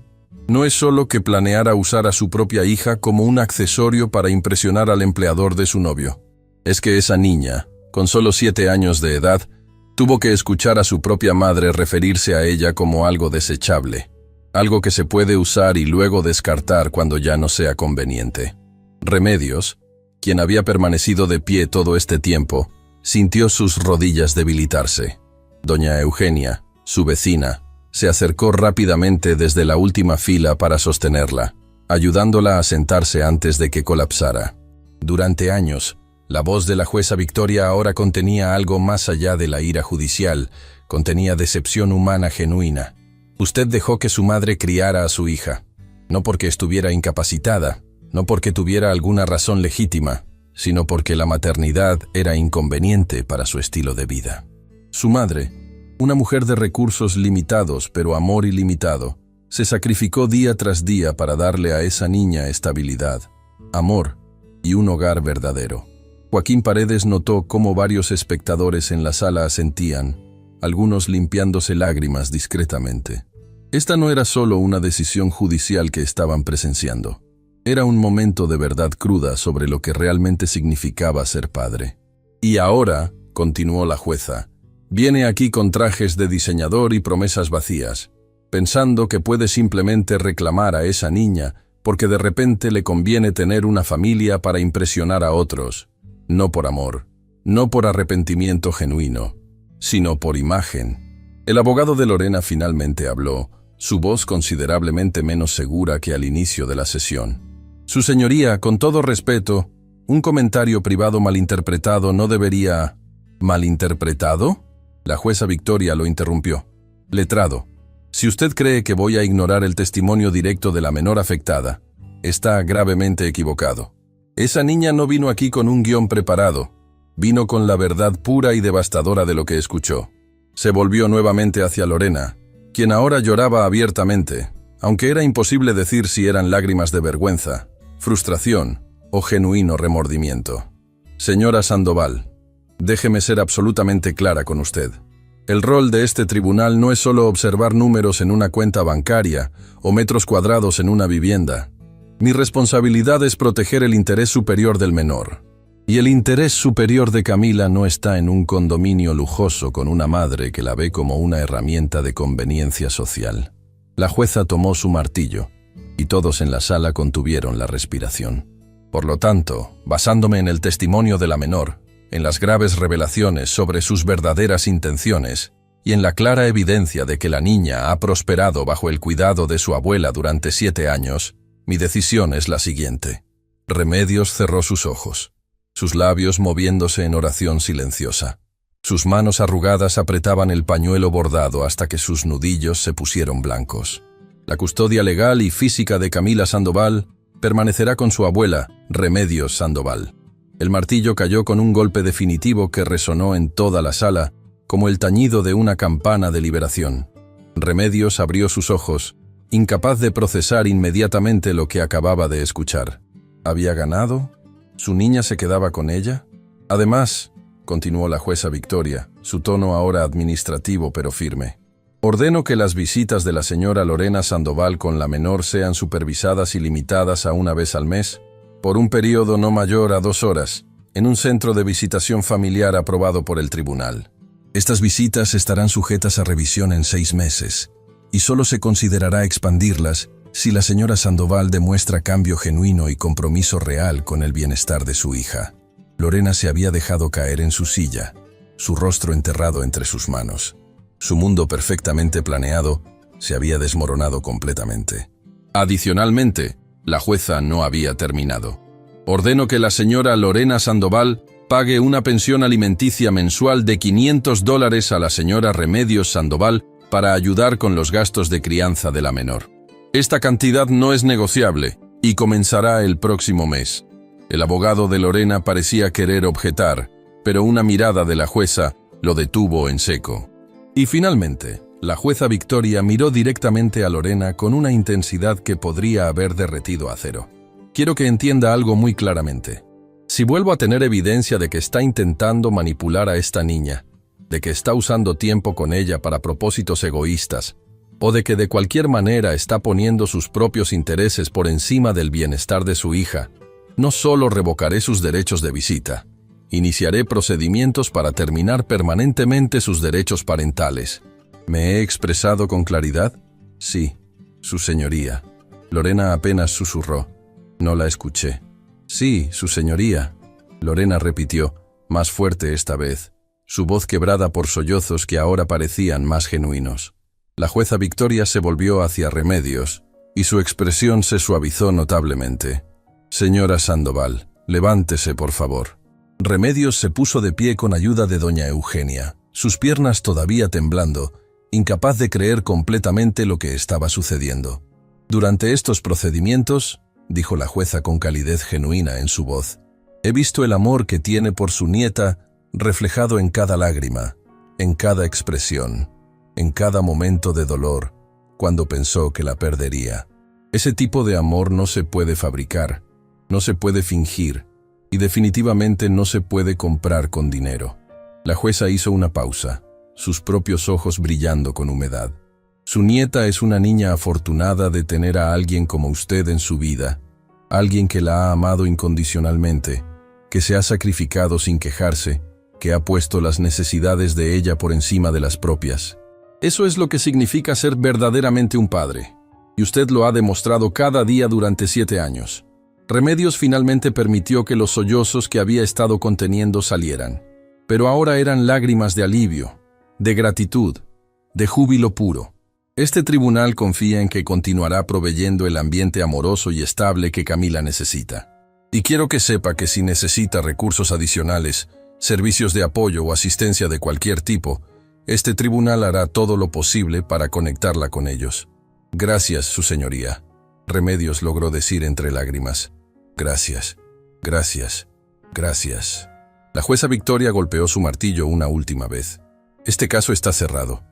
No es solo que planeara usar a su propia hija como un accesorio para impresionar al empleador de su novio. Es que esa niña, con solo 7 años de edad, tuvo que escuchar a su propia madre referirse a ella como algo desechable, algo que se puede usar y luego descartar cuando ya no sea conveniente. Remedios, quien había permanecido de pie todo este tiempo, sintió sus rodillas debilitarse. Doña Eugenia, su vecina, se acercó rápidamente desde la última fila para sostenerla, ayudándola a sentarse antes de que colapsara. Durante años, la voz de la jueza Victoria ahora contenía algo más allá de la ira judicial, contenía decepción humana genuina. Usted dejó que su madre criara a su hija, no porque estuviera incapacitada, no porque tuviera alguna razón legítima, sino porque la maternidad era inconveniente para su estilo de vida. Su madre, una mujer de recursos limitados pero amor ilimitado, se sacrificó día tras día para darle a esa niña estabilidad, amor y un hogar verdadero. Joaquín Paredes notó cómo varios espectadores en la sala asentían, algunos limpiándose lágrimas discretamente. Esta no era solo una decisión judicial que estaban presenciando. Era un momento de verdad cruda sobre lo que realmente significaba ser padre. Y ahora, continuó la jueza, viene aquí con trajes de diseñador y promesas vacías, pensando que puede simplemente reclamar a esa niña porque de repente le conviene tener una familia para impresionar a otros. No por amor, no por arrepentimiento genuino, sino por imagen. El abogado de Lorena finalmente habló, su voz considerablemente menos segura que al inicio de la sesión. Su señoría, con todo respeto, un comentario privado malinterpretado no debería... ¿Malinterpretado? La jueza Victoria lo interrumpió. Letrado, si usted cree que voy a ignorar el testimonio directo de la menor afectada, está gravemente equivocado. Esa niña no vino aquí con un guión preparado, vino con la verdad pura y devastadora de lo que escuchó. Se volvió nuevamente hacia Lorena, quien ahora lloraba abiertamente, aunque era imposible decir si eran lágrimas de vergüenza, frustración o genuino remordimiento. Señora Sandoval, déjeme ser absolutamente clara con usted. El rol de este tribunal no es solo observar números en una cuenta bancaria o metros cuadrados en una vivienda. Mi responsabilidad es proteger el interés superior del menor. Y el interés superior de Camila no está en un condominio lujoso con una madre que la ve como una herramienta de conveniencia social. La jueza tomó su martillo, y todos en la sala contuvieron la respiración. Por lo tanto, basándome en el testimonio de la menor, en las graves revelaciones sobre sus verdaderas intenciones, y en la clara evidencia de que la niña ha prosperado bajo el cuidado de su abuela durante 7 años, mi decisión es la siguiente. Remedios cerró sus ojos, sus labios moviéndose en oración silenciosa. Sus manos arrugadas apretaban el pañuelo bordado hasta que sus nudillos se pusieron blancos. La custodia legal y física de Camila Sandoval permanecerá con su abuela, Remedios Sandoval. El martillo cayó con un golpe definitivo que resonó en toda la sala, como el tañido de una campana de liberación. Remedios abrió sus ojos, incapaz de procesar inmediatamente lo que acababa de escuchar. ¿Había ganado? ¿Su niña se quedaba con ella? Además, continuó la jueza Victoria, su tono ahora administrativo pero firme, ordeno que las visitas de la señora Lorena Sandoval con la menor sean supervisadas y limitadas a una vez al mes, por un periodo no mayor a 2 horas, en un centro de visitación familiar aprobado por el tribunal. Estas visitas estarán sujetas a revisión en 6 meses, y solo se considerará expandirlas si la señora Sandoval demuestra cambio genuino y compromiso real con el bienestar de su hija. Lorena se había dejado caer en su silla, su rostro enterrado entre sus manos. Su mundo perfectamente planeado se había desmoronado completamente. Adicionalmente, la jueza no había terminado. Ordeno que la señora Lorena Sandoval pague una pensión alimenticia mensual de $500 a la señora Remedios Sandoval para ayudar con los gastos de crianza de la menor. Esta cantidad no es negociable y comenzará el próximo mes. El abogado de Lorena parecía querer objetar, pero una mirada de la jueza lo detuvo en seco. Y finalmente, la jueza Victoria miró directamente a Lorena con una intensidad que podría haber derretido a cero. Quiero que entienda algo muy claramente. Si vuelvo a tener evidencia de que está intentando manipular a esta niña, de que está usando tiempo con ella para propósitos egoístas, o de que de cualquier manera está poniendo sus propios intereses por encima del bienestar de su hija, no solo revocaré sus derechos de visita, iniciaré procedimientos para terminar permanentemente sus derechos parentales. ¿Me he expresado con claridad? Sí, su señoría. Lorena apenas susurró. No la escuché. Sí, su señoría. Lorena repitió, más fuerte esta vez, su voz quebrada por sollozos que ahora parecían más genuinos. La jueza Victoria se volvió hacia Remedios, y su expresión se suavizó notablemente. Señora Sandoval, levántese, por favor. Remedios se puso de pie con ayuda de doña Eugenia, sus piernas todavía temblando, incapaz de creer completamente lo que estaba sucediendo. Durante estos procedimientos, dijo la jueza con calidez genuina en su voz, he visto el amor que tiene por su nieta reflejado en cada lágrima, en cada expresión, en cada momento de dolor, cuando pensó que la perdería. Ese tipo de amor no se puede fabricar, no se puede fingir, y definitivamente no se puede comprar con dinero. La jueza hizo una pausa, sus propios ojos brillando con humedad. Su nieta es una niña afortunada de tener a alguien como usted en su vida, alguien que la ha amado incondicionalmente, que se ha sacrificado sin quejarse, que ha puesto las necesidades de ella por encima de las propias. Eso es lo que significa ser verdaderamente un padre, y usted lo ha demostrado cada día durante 7 años. Remedios finalmente permitió que los sollozos que había estado conteniendo salieran, pero ahora eran lágrimas de alivio, de gratitud, de júbilo puro. Este tribunal confía en que continuará proveyendo el ambiente amoroso y estable que Camila necesita. Y quiero que sepa que si necesita recursos adicionales, servicios de apoyo o asistencia de cualquier tipo, este tribunal hará todo lo posible para conectarla con ellos. Gracias, su señoría. Remedios logró decir entre lágrimas. Gracias, gracias, gracias. La jueza Victoria golpeó su martillo una última vez. Este caso está cerrado.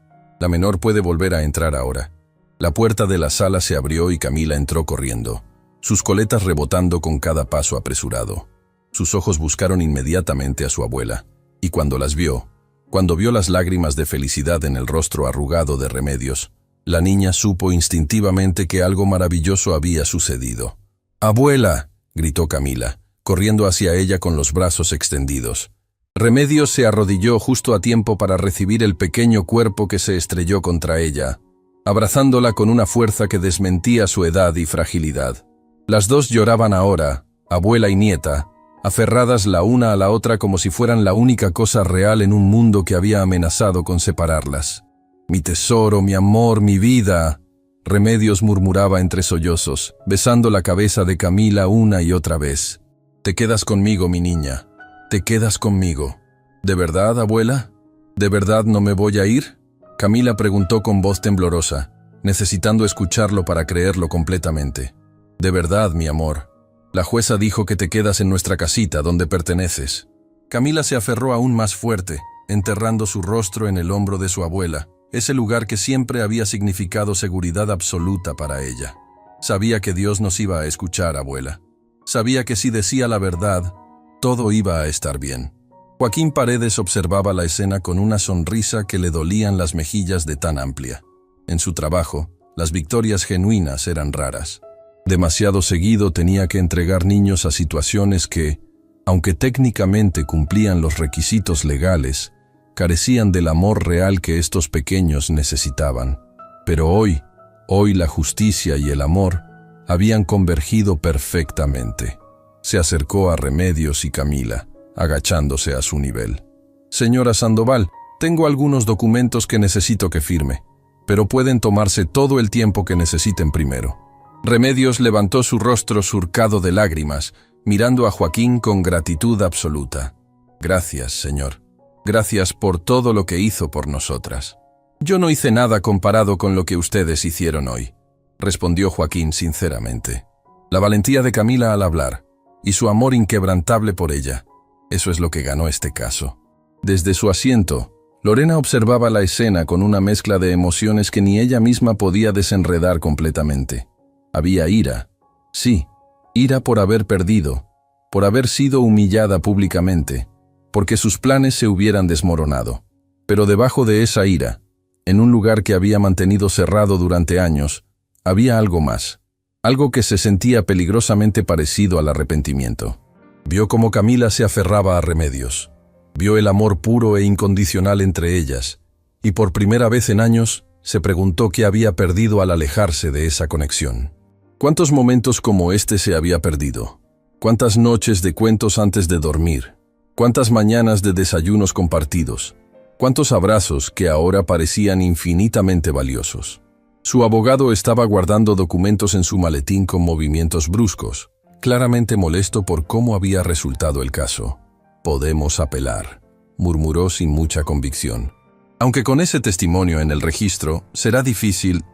La menor puede volver a entrar ahora. La puerta de la sala se abrió y Camila entró corriendo, sus coletas rebotando con cada paso apresurado. Sus ojos buscaron inmediatamente a su abuela, y cuando vio las lágrimas de felicidad en el rostro arrugado de Remedios, la niña supo instintivamente que algo maravilloso había sucedido. «¡Abuela!», gritó Camila, corriendo hacia ella con los brazos extendidos. Remedios se arrodilló justo a tiempo para recibir el pequeño cuerpo que se estrelló contra ella, abrazándola con una fuerza que desmentía su edad y fragilidad. Las dos lloraban ahora, abuela y nieta, aferradas la una a la otra como si fueran la única cosa real en un mundo que había amenazado con separarlas. «Mi tesoro, mi amor, mi vida», Remedios murmuraba entre sollozos, besando la cabeza de Camila una y otra vez. «Te quedas conmigo, mi niña. ¿Te quedas conmigo? ¿De verdad, abuela? ¿De verdad no me voy a ir?», Camila preguntó con voz temblorosa, necesitando escucharlo para creerlo completamente. «De verdad, mi amor. La jueza dijo que te quedas en nuestra casita, donde perteneces». Camila se aferró aún más fuerte, enterrando su rostro en el hombro de su abuela, ese lugar que siempre había significado seguridad absoluta para ella. Sabía que Dios nos iba a escuchar, abuela. Sabía que si decía la verdad, todo iba a estar bien. Joaquín Paredes observaba la escena con una sonrisa que le dolían las mejillas de tan amplia. En su trabajo, las victorias genuinas eran raras. Demasiado seguido tenía que entregar niños a situaciones que, aunque técnicamente cumplían los requisitos legales, carecían del amor real que estos pequeños necesitaban. Pero hoy la justicia y el amor habían convergido perfectamente. Se acercó a Remedios y Camila, agachándose a su nivel. «Señora Sandoval, tengo algunos documentos que necesito que firme, pero pueden tomarse todo el tiempo que necesiten primero». Remedios levantó su rostro surcado de lágrimas, mirando a Joaquín con gratitud absoluta. Gracias, Señor. Gracias por todo lo que hizo por nosotras. Yo no hice nada comparado con lo que ustedes hicieron hoy, respondió Joaquín sinceramente. La valentía de Camila al hablar y su amor inquebrantable por ella, eso es lo que ganó este caso. Desde su asiento, Lorena observaba la escena con una mezcla de emociones que ni ella misma podía desenredar completamente. Había ira. Sí, ira por haber perdido, por haber sido humillada públicamente, porque sus planes se hubieran desmoronado. Pero debajo de esa ira, en un lugar que había mantenido cerrado durante años, había algo más, algo que se sentía peligrosamente parecido al arrepentimiento. Vio cómo Camila se aferraba a Remedios, vio el amor puro e incondicional entre ellas, y por primera vez en años se preguntó qué había perdido al alejarse de esa conexión. ¿Cuántos momentos como este se había perdido? ¿Cuántas noches de cuentos antes de dormir? ¿Cuántas mañanas de desayunos compartidos? ¿Cuántos abrazos que ahora parecían infinitamente valiosos? Su abogado estaba guardando documentos en su maletín con movimientos bruscos, claramente molesto por cómo había resultado el caso. «Podemos apelar», murmuró sin mucha convicción. «Aunque con ese testimonio en el registro será difícil...»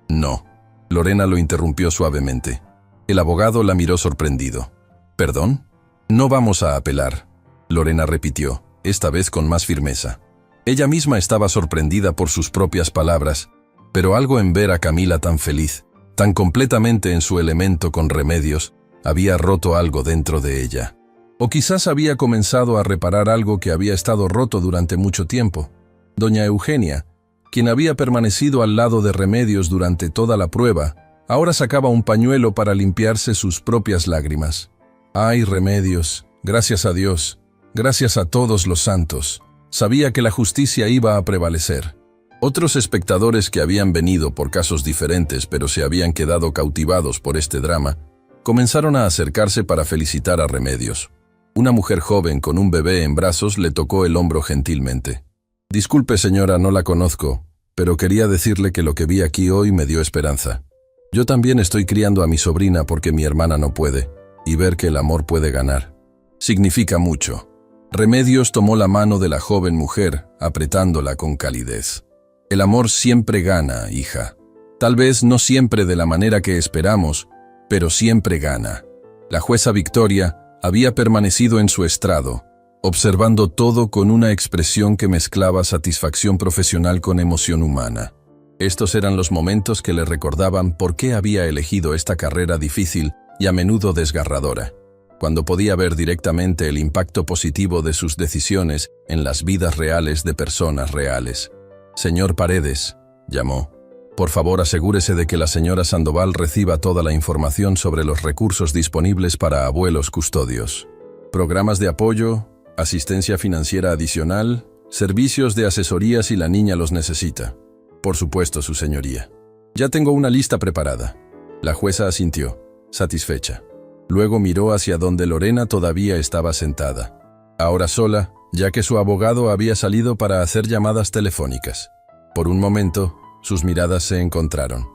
«No», Lorena lo interrumpió suavemente. El abogado la miró sorprendido. «¿Perdón? No vamos a apelar», Lorena repitió, esta vez con más firmeza. Ella misma estaba sorprendida por sus propias palabras, pero algo en ver a Camila tan feliz, tan completamente en su elemento con Remedios, había roto algo dentro de ella. O quizás había comenzado a reparar algo que había estado roto durante mucho tiempo. Doña Eugenia, quien había permanecido al lado de Remedios durante toda la prueba, ahora sacaba un pañuelo para limpiarse sus propias lágrimas. «Ay, Remedios, gracias a Dios, gracias a todos los santos». Sabía que la justicia iba a prevalecer. Otros espectadores que habían venido por casos diferentes pero se habían quedado cautivados por este drama, comenzaron a acercarse para felicitar a Remedios. Una mujer joven con un bebé en brazos le tocó el hombro gentilmente. «Disculpe, señora, no la conozco, pero quería decirle que lo que vi aquí hoy me dio esperanza. Yo también estoy criando a mi sobrina porque mi hermana no puede, y ver que el amor puede ganar significa mucho». Remedios tomó la mano de la joven mujer, apretándola con calidez. «El amor siempre gana, hija. Tal vez no siempre de la manera que esperamos, pero siempre gana». La jueza Victoria había permanecido en su estrado, observando todo con una expresión que mezclaba satisfacción profesional con emoción humana. Estos eran los momentos que le recordaban por qué había elegido esta carrera difícil y a menudo desgarradora, cuando podía ver directamente el impacto positivo de sus decisiones en las vidas reales de personas reales. «Señor Paredes», llamó, «por favor asegúrese de que la señora Sandoval reciba toda la información sobre los recursos disponibles para abuelos custodios. Programas de apoyo, asistencia financiera adicional, servicios de asesoría si la niña los necesita». «Por supuesto, su señoría. Ya tengo una lista preparada». La jueza asintió, satisfecha. Luego miró hacia donde Lorena todavía estaba sentada, ahora sola, ya que su abogado había salido para hacer llamadas telefónicas. Por un momento, sus miradas se encontraron.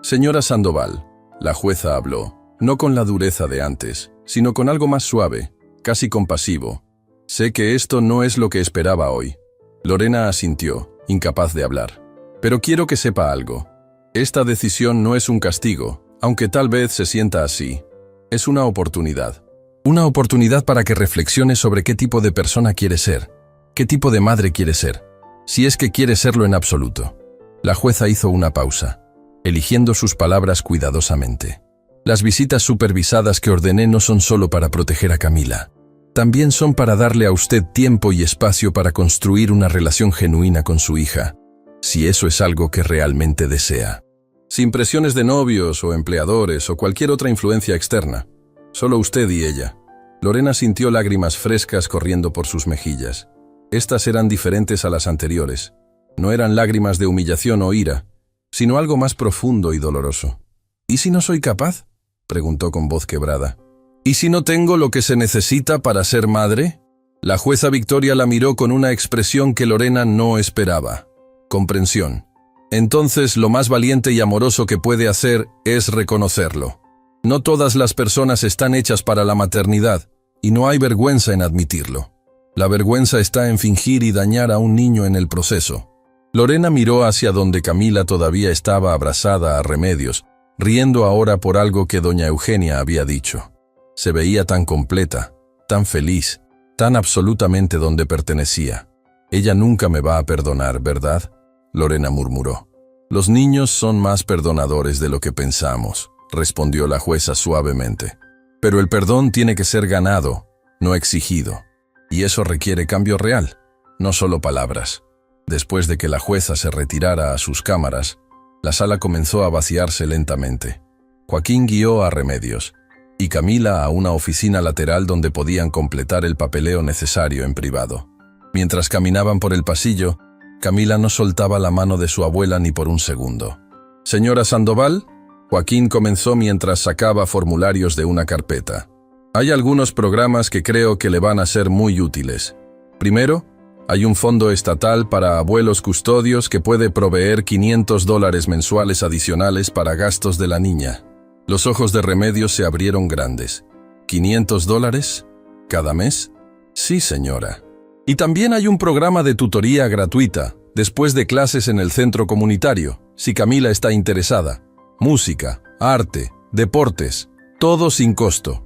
«Señora Sandoval», la jueza habló, no con la dureza de antes, sino con algo más suave, casi compasivo. «Sé que esto no es lo que esperaba hoy». Lorena asintió, incapaz de hablar. «Pero quiero que sepa algo. Esta decisión no es un castigo, aunque tal vez se sienta así. Es una oportunidad. Una oportunidad para que reflexione sobre qué tipo de persona quiere ser, qué tipo de madre quiere ser, si es que quiere serlo en absoluto». La jueza hizo una pausa, eligiendo sus palabras cuidadosamente. «Las visitas supervisadas que ordené no son solo para proteger a Camila. También son para darle a usted tiempo y espacio para construir una relación genuina con su hija, si eso es algo que realmente desea. Sin presiones de novios o empleadores o cualquier otra influencia externa. Solo usted y ella». Lorena sintió lágrimas frescas corriendo por sus mejillas. Estas eran diferentes a las anteriores. No eran lágrimas de humillación o ira, sino algo más profundo y doloroso. «¿Y si no soy capaz?», preguntó con voz quebrada. «¿Y si no tengo lo que se necesita para ser madre?». La jueza Victoria la miró con una expresión que Lorena no esperaba. Comprensión. «Entonces lo más valiente y amoroso que puede hacer es reconocerlo. No todas las personas están hechas para la maternidad, y no hay vergüenza en admitirlo». La vergüenza está en fingir y dañar a un niño en el proceso. Lorena miró hacia donde Camila todavía estaba abrazada a Remedios, riendo ahora por algo que doña Eugenia había dicho. Se veía tan completa, tan feliz, tan absolutamente donde pertenecía. Ella nunca me va a perdonar, ¿verdad? Lorena murmuró. Los niños son más perdonadores de lo que pensamos, respondió la jueza suavemente. Pero el perdón tiene que ser ganado, no exigido. Y eso requiere cambio real, no solo palabras. Después de que la jueza se retirara a sus cámaras, la sala comenzó a vaciarse lentamente. Joaquín guió a Remedios y Camila a una oficina lateral donde podían completar el papeleo necesario en privado. Mientras caminaban por el pasillo, Camila no soltaba la mano de su abuela ni por un segundo. «Señora Sandoval», Joaquín comenzó mientras sacaba formularios de una carpeta. «Hay algunos programas que creo que le van a ser muy útiles. Primero, hay un fondo estatal para abuelos custodios que puede proveer $500 mensuales adicionales para gastos de la niña». Los ojos de Remedios se abrieron grandes. ¿$500? ¿Cada mes? Sí, señora. Y también hay un programa de tutoría gratuita, después de clases en el centro comunitario, si Camila está interesada. Música, arte, deportes, todo sin costo.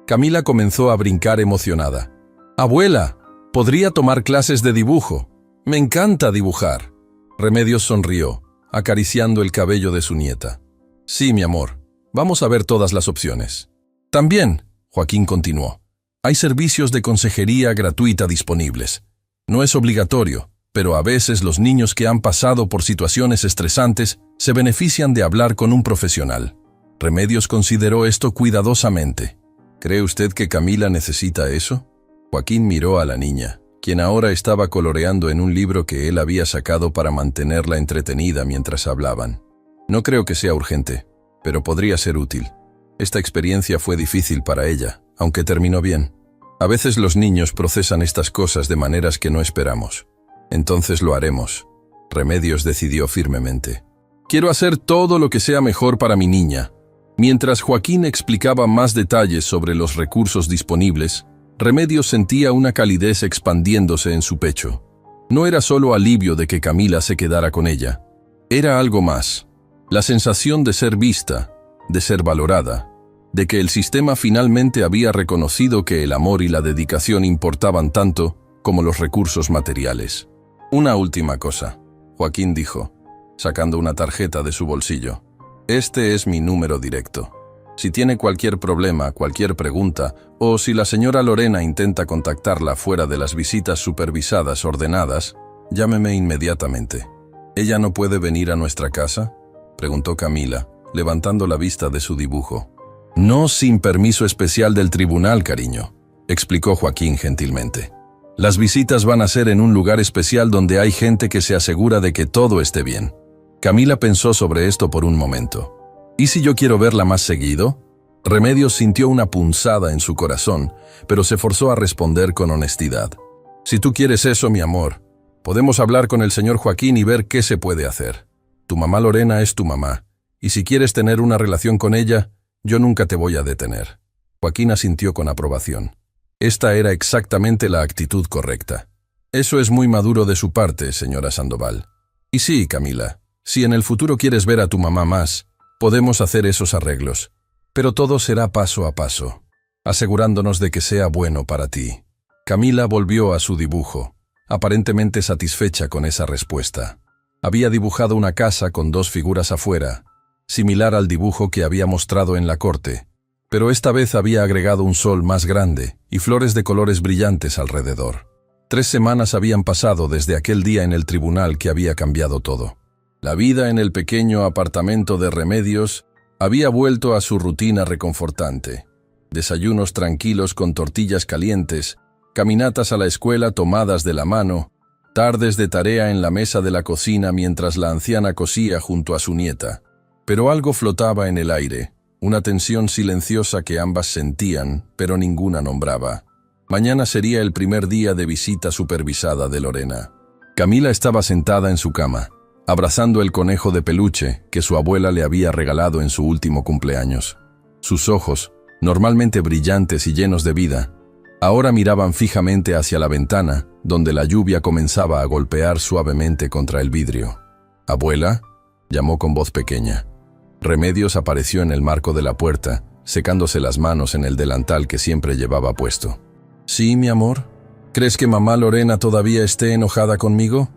Camila comenzó a brincar emocionada. «Abuela, podría tomar clases de dibujo. Me encanta dibujar». Remedios sonrió, acariciando el cabello de su nieta. «Sí, mi amor. Vamos a ver todas las opciones». «También», Joaquín continuó, «hay servicios de consejería gratuita disponibles. No es obligatorio, pero a veces los niños que han pasado por situaciones estresantes se benefician de hablar con un profesional». Remedios consideró esto cuidadosamente. «¿Cree usted que Camila necesita eso?». Joaquín miró a la niña, quien ahora estaba coloreando en un libro que él había sacado para mantenerla entretenida mientras hablaban. «No creo que sea urgente, pero podría ser útil. Esta experiencia fue difícil para ella, aunque terminó bien. A veces los niños procesan estas cosas de maneras que no esperamos. Entonces lo haremos». Remedios decidió firmemente. «Quiero hacer todo lo que sea mejor para mi niña». Mientras Joaquín explicaba más detalles sobre los recursos disponibles, Remedios sentía una calidez expandiéndose en su pecho. No era solo alivio de que Camila se quedara con ella. Era algo más. La sensación de ser vista, de ser valorada, de que el sistema finalmente había reconocido que el amor y la dedicación importaban tanto como los recursos materiales. «Una última cosa», Joaquín dijo, sacando una tarjeta de su bolsillo. «Este es mi número directo. Si tiene cualquier problema, cualquier pregunta, o si la señora Lorena intenta contactarla fuera de las visitas supervisadas ordenadas, llámeme inmediatamente». «¿Ella no puede venir a nuestra casa?», preguntó Camila, levantando la vista de su dibujo. «No sin permiso especial del tribunal, cariño», explicó Joaquín gentilmente. «Las visitas van a ser en un lugar especial donde hay gente que se asegura de que todo esté bien». Camila pensó sobre esto por un momento. «¿Y si yo quiero verla más seguido?». Remedios sintió una punzada en su corazón, pero se forzó a responder con honestidad. «Si tú quieres eso, mi amor, podemos hablar con el señor Joaquín y ver qué se puede hacer. Tu mamá Lorena es tu mamá, y si quieres tener una relación con ella, yo nunca te voy a detener». Joaquín asintió con aprobación. Esta era exactamente la actitud correcta. «Eso es muy maduro de su parte, señora Sandoval. Y sí, Camila, si en el futuro quieres ver a tu mamá más, podemos hacer esos arreglos. Pero todo será paso a paso, asegurándonos de que sea bueno para ti». Camila volvió a su dibujo, aparentemente satisfecha con esa respuesta. Había dibujado una casa con dos figuras afuera, similar al dibujo que había mostrado en la corte, pero esta vez había agregado un sol más grande y flores de colores brillantes alrededor. 3 semanas habían pasado desde aquel día en el tribunal que había cambiado todo. La vida en el pequeño apartamento de Remedios había vuelto a su rutina reconfortante. Desayunos tranquilos con tortillas calientes, caminatas a la escuela tomadas de la mano, tardes de tarea en la mesa de la cocina mientras la anciana cosía junto a su nieta. Pero algo flotaba en el aire, una tensión silenciosa que ambas sentían, pero ninguna nombraba. Mañana sería el primer día de visita supervisada de Lorena. Camila estaba sentada en su cama, abrazando el conejo de peluche que su abuela le había regalado en su último cumpleaños. Sus ojos, normalmente brillantes y llenos de vida, Ahora miraban fijamente hacia la ventana, donde la lluvia comenzaba a golpear suavemente contra el vidrio. «Abuela», llamó con voz pequeña. Remedios apareció en el marco de la puerta, secándose las manos en el delantal que siempre llevaba puesto. «¿Sí, mi amor? ¿Crees que mamá Lorena todavía esté enojada conmigo?».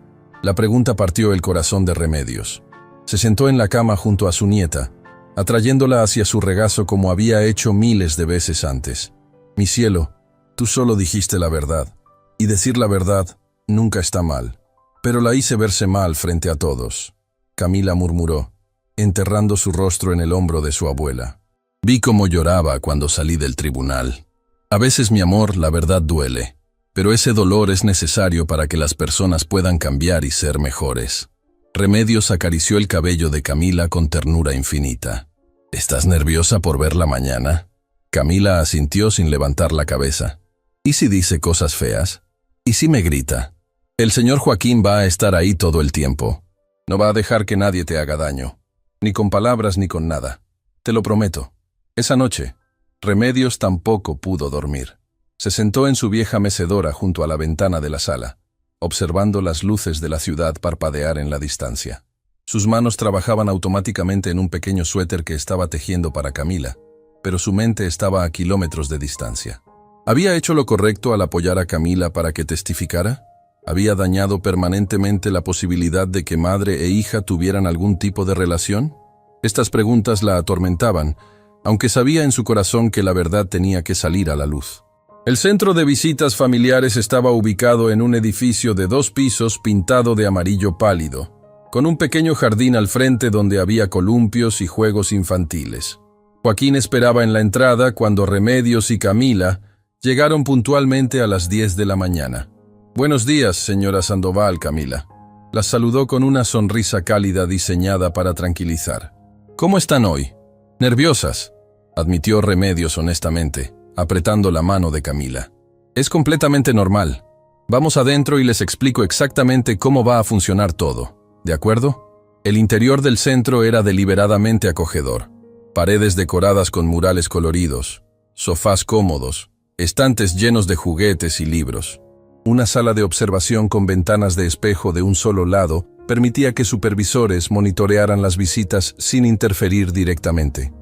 La pregunta partió el corazón de Remedios. Se sentó en la cama junto a su nieta, atrayéndola hacia su regazo como había hecho miles de veces antes. «Mi cielo, tú solo dijiste la verdad, y decir la verdad nunca está mal, pero la hice verse mal frente a todos», Camila murmuró, enterrando su rostro en el hombro de su abuela. «Vi cómo lloraba cuando salí del tribunal. A veces, mi amor, la verdad duele, pero ese dolor es necesario para que las personas puedan cambiar y ser mejores». Remedios acarició el cabello de Camila con ternura infinita. «¿Estás nerviosa por verla mañana?». Camila asintió sin levantar la cabeza. «¿Y si dice cosas feas? ¿Y si me grita? El señor Joaquín va a estar ahí todo el tiempo. No va a dejar que nadie te haga daño, ni con palabras ni con nada. Te lo prometo». Esa noche, Remedios tampoco pudo dormir. Se sentó en su vieja mecedora junto a la ventana de la sala, observando las luces de la ciudad parpadear en la distancia. Sus manos trabajaban automáticamente en un pequeño suéter que estaba tejiendo para Camila, pero su mente estaba a kilómetros de distancia. ¿Había hecho lo correcto al apoyar a Camila para que testificara? ¿Había dañado permanentemente la posibilidad de que madre e hija tuvieran algún tipo de relación? Estas preguntas la atormentaban, aunque sabía en su corazón que la verdad tenía que salir a la luz. El centro de visitas familiares estaba ubicado en un edificio de 2 pisos pintado de amarillo pálido, con un pequeño jardín al frente donde había columpios y juegos infantiles. Joaquín esperaba en la entrada cuando Remedios y Camila llegaron puntualmente a las 10 de la mañana. «Buenos días, señora Sandoval», Camila las saludó con una sonrisa cálida diseñada para tranquilizar. «¿Cómo están hoy?». «Nerviosas», admitió Remedios honestamente, apretando la mano de Camila. «Es completamente normal. Vamos adentro y les explico exactamente cómo va a funcionar todo, ¿de acuerdo?». El interior del centro era deliberadamente acogedor. Paredes decoradas con murales coloridos, sofás cómodos, estantes llenos de juguetes y libros. Una sala de observación con ventanas de espejo de un solo lado permitía que supervisores monitorearan las visitas sin interferir directamente.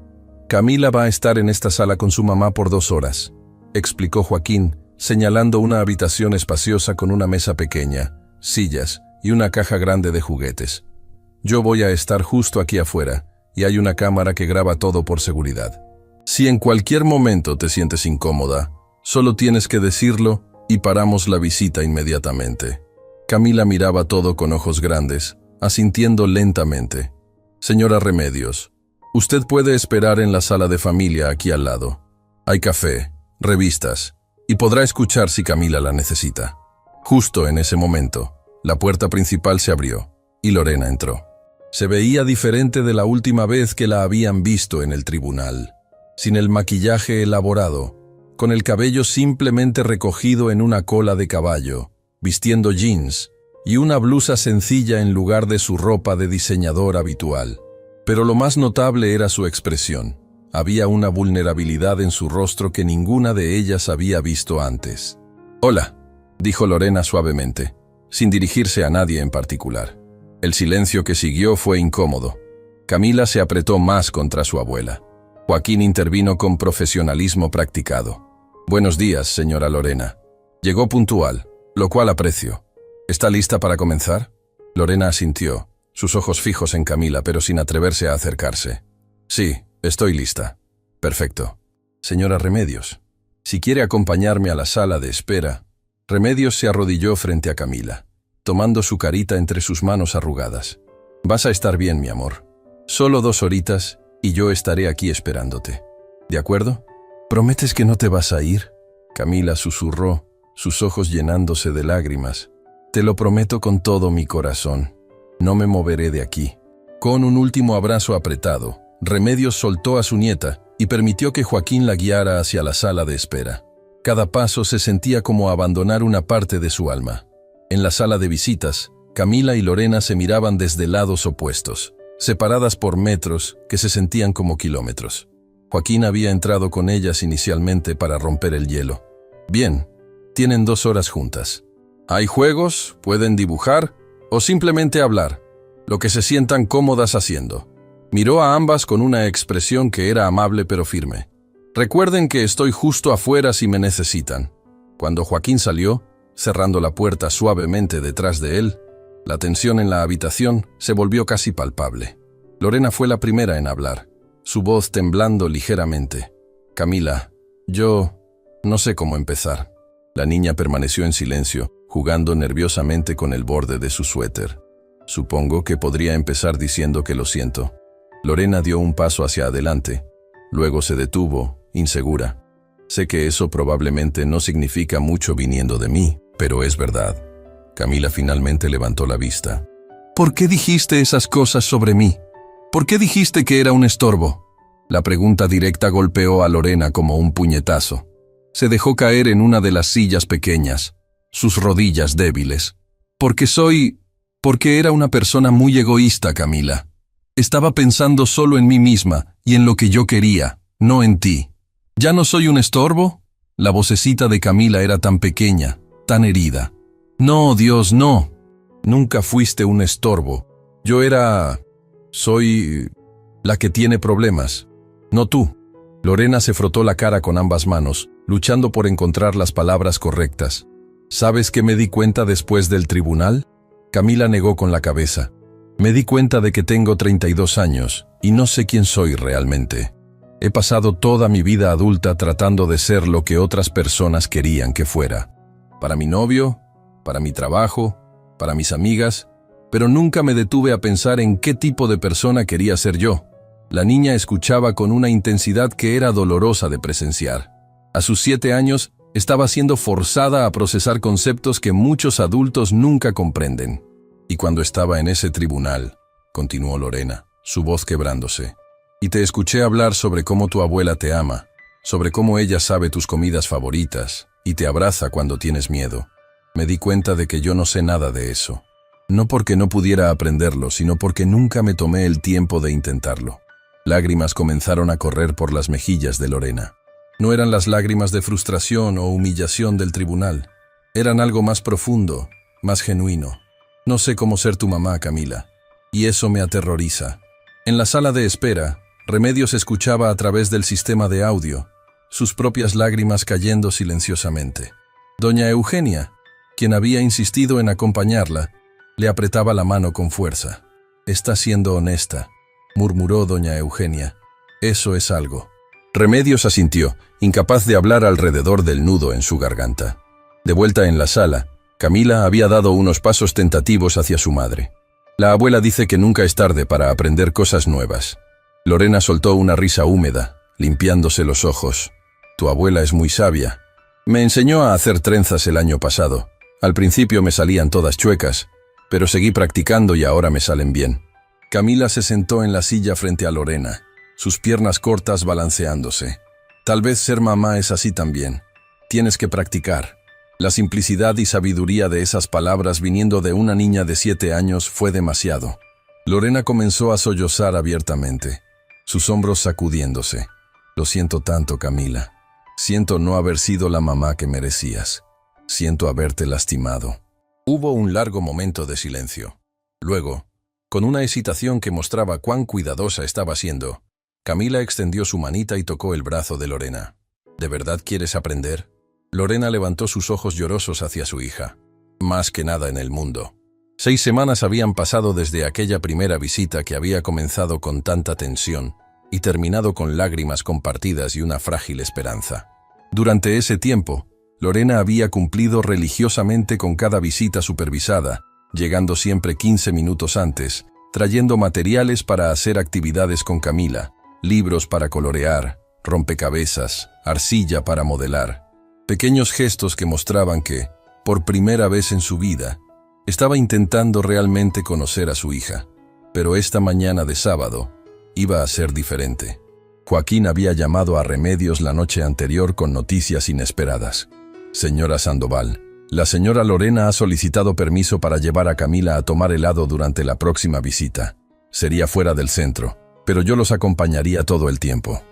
«Camila va a estar en esta sala con su mamá por 2 horas», explicó Joaquín, señalando una habitación espaciosa con una mesa pequeña, sillas y una caja grande de juguetes. «Yo voy a estar justo aquí afuera, y hay una cámara que graba todo por seguridad. Si en cualquier momento te sientes incómoda, solo tienes que decirlo y paramos la visita inmediatamente». Camila miraba todo con ojos grandes, asintiendo lentamente. «Señora Remedios, usted puede esperar en la sala de familia aquí al lado. Hay café, revistas, y podrá escuchar si Camila la necesita». Justo en ese momento, la puerta principal se abrió, y Lorena entró. Se veía diferente de la última vez que la habían visto en el tribunal. Sin el maquillaje elaborado, con el cabello simplemente recogido en una cola de caballo, vistiendo jeans y una blusa sencilla en lugar de su ropa de diseñador habitual. Pero lo más notable era su expresión. Había una vulnerabilidad en su rostro que ninguna de ellas había visto antes. «Hola», dijo Lorena suavemente, sin dirigirse a nadie en particular. El silencio que siguió fue incómodo. Camila se apretó más contra su abuela. Joaquín intervino con profesionalismo practicado. «Buenos días, señora Lorena». Llegó puntual, lo cual aprecio. «¿Está lista para comenzar?». Lorena asintió, sus ojos fijos en Camila, pero sin atreverse a acercarse. «Sí, estoy lista». «Perfecto. Señora Remedios, si quiere acompañarme a la sala de espera». Remedios se arrodilló frente a Camila, tomando su carita entre sus manos arrugadas. «Vas a estar bien, mi amor. Solo 2 horitas y yo estaré aquí esperándote. ¿De acuerdo? ¿Prometes que no te vas a ir?». Camila susurró, sus ojos llenándose de lágrimas. «Te lo prometo con todo mi corazón. No me moveré de aquí». Con un último abrazo apretado, Remedios soltó a su nieta y permitió que Joaquín la guiara hacia la sala de espera. Cada paso se sentía como abandonar una parte de su alma. En la sala de visitas, Camila y Lorena se miraban desde lados opuestos, separadas por metros que se sentían como kilómetros. Joaquín había entrado con ellas inicialmente para romper el hielo. Bien, tienen 2 horas juntas. Hay juegos, pueden dibujar o simplemente hablar, lo que se sientan cómodas haciendo. Miró a ambas con una expresión que era amable pero firme. Recuerden que estoy justo afuera si me necesitan. Cuando Joaquín salió, cerrando la puerta suavemente detrás de él, la tensión en la habitación se volvió casi palpable. Lorena fue la primera en hablar, su voz temblando ligeramente. Camila, yo no sé cómo empezar. La niña permaneció en silencio, jugando nerviosamente con el borde de su suéter. Supongo que podría empezar diciendo que lo siento. Lorena dio un paso hacia adelante. Luego se detuvo, insegura. Sé que eso probablemente no significa mucho viniendo de mí, pero es verdad. Camila finalmente levantó la vista. ¿Por qué dijiste esas cosas sobre mí? ¿Por qué dijiste que era un estorbo? La pregunta directa golpeó a Lorena como un puñetazo. Se dejó caer en una de las sillas pequeñas, sus rodillas débiles. Porque era una persona muy egoísta, Camila. Estaba pensando solo en mí misma y en lo que yo quería, no en ti. ¿Ya no soy un estorbo? La vocecita de Camila era tan pequeña, tan herida. No, Dios, no. Nunca fuiste un estorbo. Soy la que tiene problemas, no tú. Lorena se frotó la cara con ambas manos, luchando por encontrar las palabras correctas. ¿Sabes qué me di cuenta después del tribunal? Camila negó con la cabeza. Me di cuenta de que tengo 32 años y no sé quién soy realmente. He pasado toda mi vida adulta tratando de ser lo que otras personas querían que fuera. Para mi novio, para mi trabajo, para mis amigas, pero nunca me detuve a pensar en qué tipo de persona quería ser yo. La niña escuchaba con una intensidad que era dolorosa de presenciar. A sus 7 años, estaba siendo forzada a procesar conceptos que muchos adultos nunca comprenden. Y cuando estaba en ese tribunal, continuó Lorena, su voz quebrándose, y te escuché hablar sobre cómo tu abuela te ama, sobre cómo ella sabe tus comidas favoritas y te abraza cuando tienes miedo. Me di cuenta de que yo no sé nada de eso. No porque no pudiera aprenderlo, sino porque nunca me tomé el tiempo de intentarlo. Lágrimas comenzaron a correr por las mejillas de Lorena. No eran las lágrimas de frustración o humillación del tribunal. Eran algo más profundo, más genuino. No sé cómo ser tu mamá, Camila, y eso me aterroriza. En la sala de espera, Remedios escuchaba a través del sistema de audio, sus propias lágrimas cayendo silenciosamente. Doña Eugenia, quien había insistido en acompañarla, le apretaba la mano con fuerza. «Está siendo honesta», murmuró doña Eugenia. «Eso es algo». Remedios asintió, incapaz de hablar alrededor del nudo en su garganta. De vuelta en la sala, Camila había dado unos pasos tentativos hacia su madre. La abuela dice que nunca es tarde para aprender cosas nuevas. Lorena soltó una risa húmeda, limpiándose los ojos. «Tu abuela es muy sabia. Me enseñó a hacer trenzas el año pasado. Al principio me salían todas chuecas, pero seguí practicando y ahora me salen bien». Camila se sentó en la silla frente a Lorena, sus piernas cortas balanceándose. «Tal vez ser mamá es así también. Tienes que practicar». La simplicidad y sabiduría de esas palabras viniendo de una niña de 7 años fue demasiado. Lorena comenzó a sollozar abiertamente, sus hombros sacudiéndose. «Lo siento tanto, Camila. Siento no haber sido la mamá que merecías. Siento haberte lastimado». Hubo un largo momento de silencio. Luego, con una excitación que mostraba cuán cuidadosa estaba siendo, Camila extendió su manita y tocó el brazo de Lorena. «¿De verdad quieres aprender?» Lorena levantó sus ojos llorosos hacia su hija. «Más que nada en el mundo». 6 semanas habían pasado desde aquella primera visita que había comenzado con tanta tensión y terminado con lágrimas compartidas y una frágil esperanza. Durante ese tiempo, Lorena había cumplido religiosamente con cada visita supervisada, llegando siempre 15 minutos antes, trayendo materiales para hacer actividades con Camila, libros para colorear, rompecabezas, arcilla para modelar. Pequeños gestos que mostraban que, por primera vez en su vida, estaba intentando realmente conocer a su hija. Pero esta mañana de sábado iba a ser diferente. Joaquín había llamado a Remedios la noche anterior con noticias inesperadas. «Señora Sandoval, la señora Lorena ha solicitado permiso para llevar a Camila a tomar helado durante la próxima visita. Sería fuera del centro, pero yo los acompañaría todo el tiempo».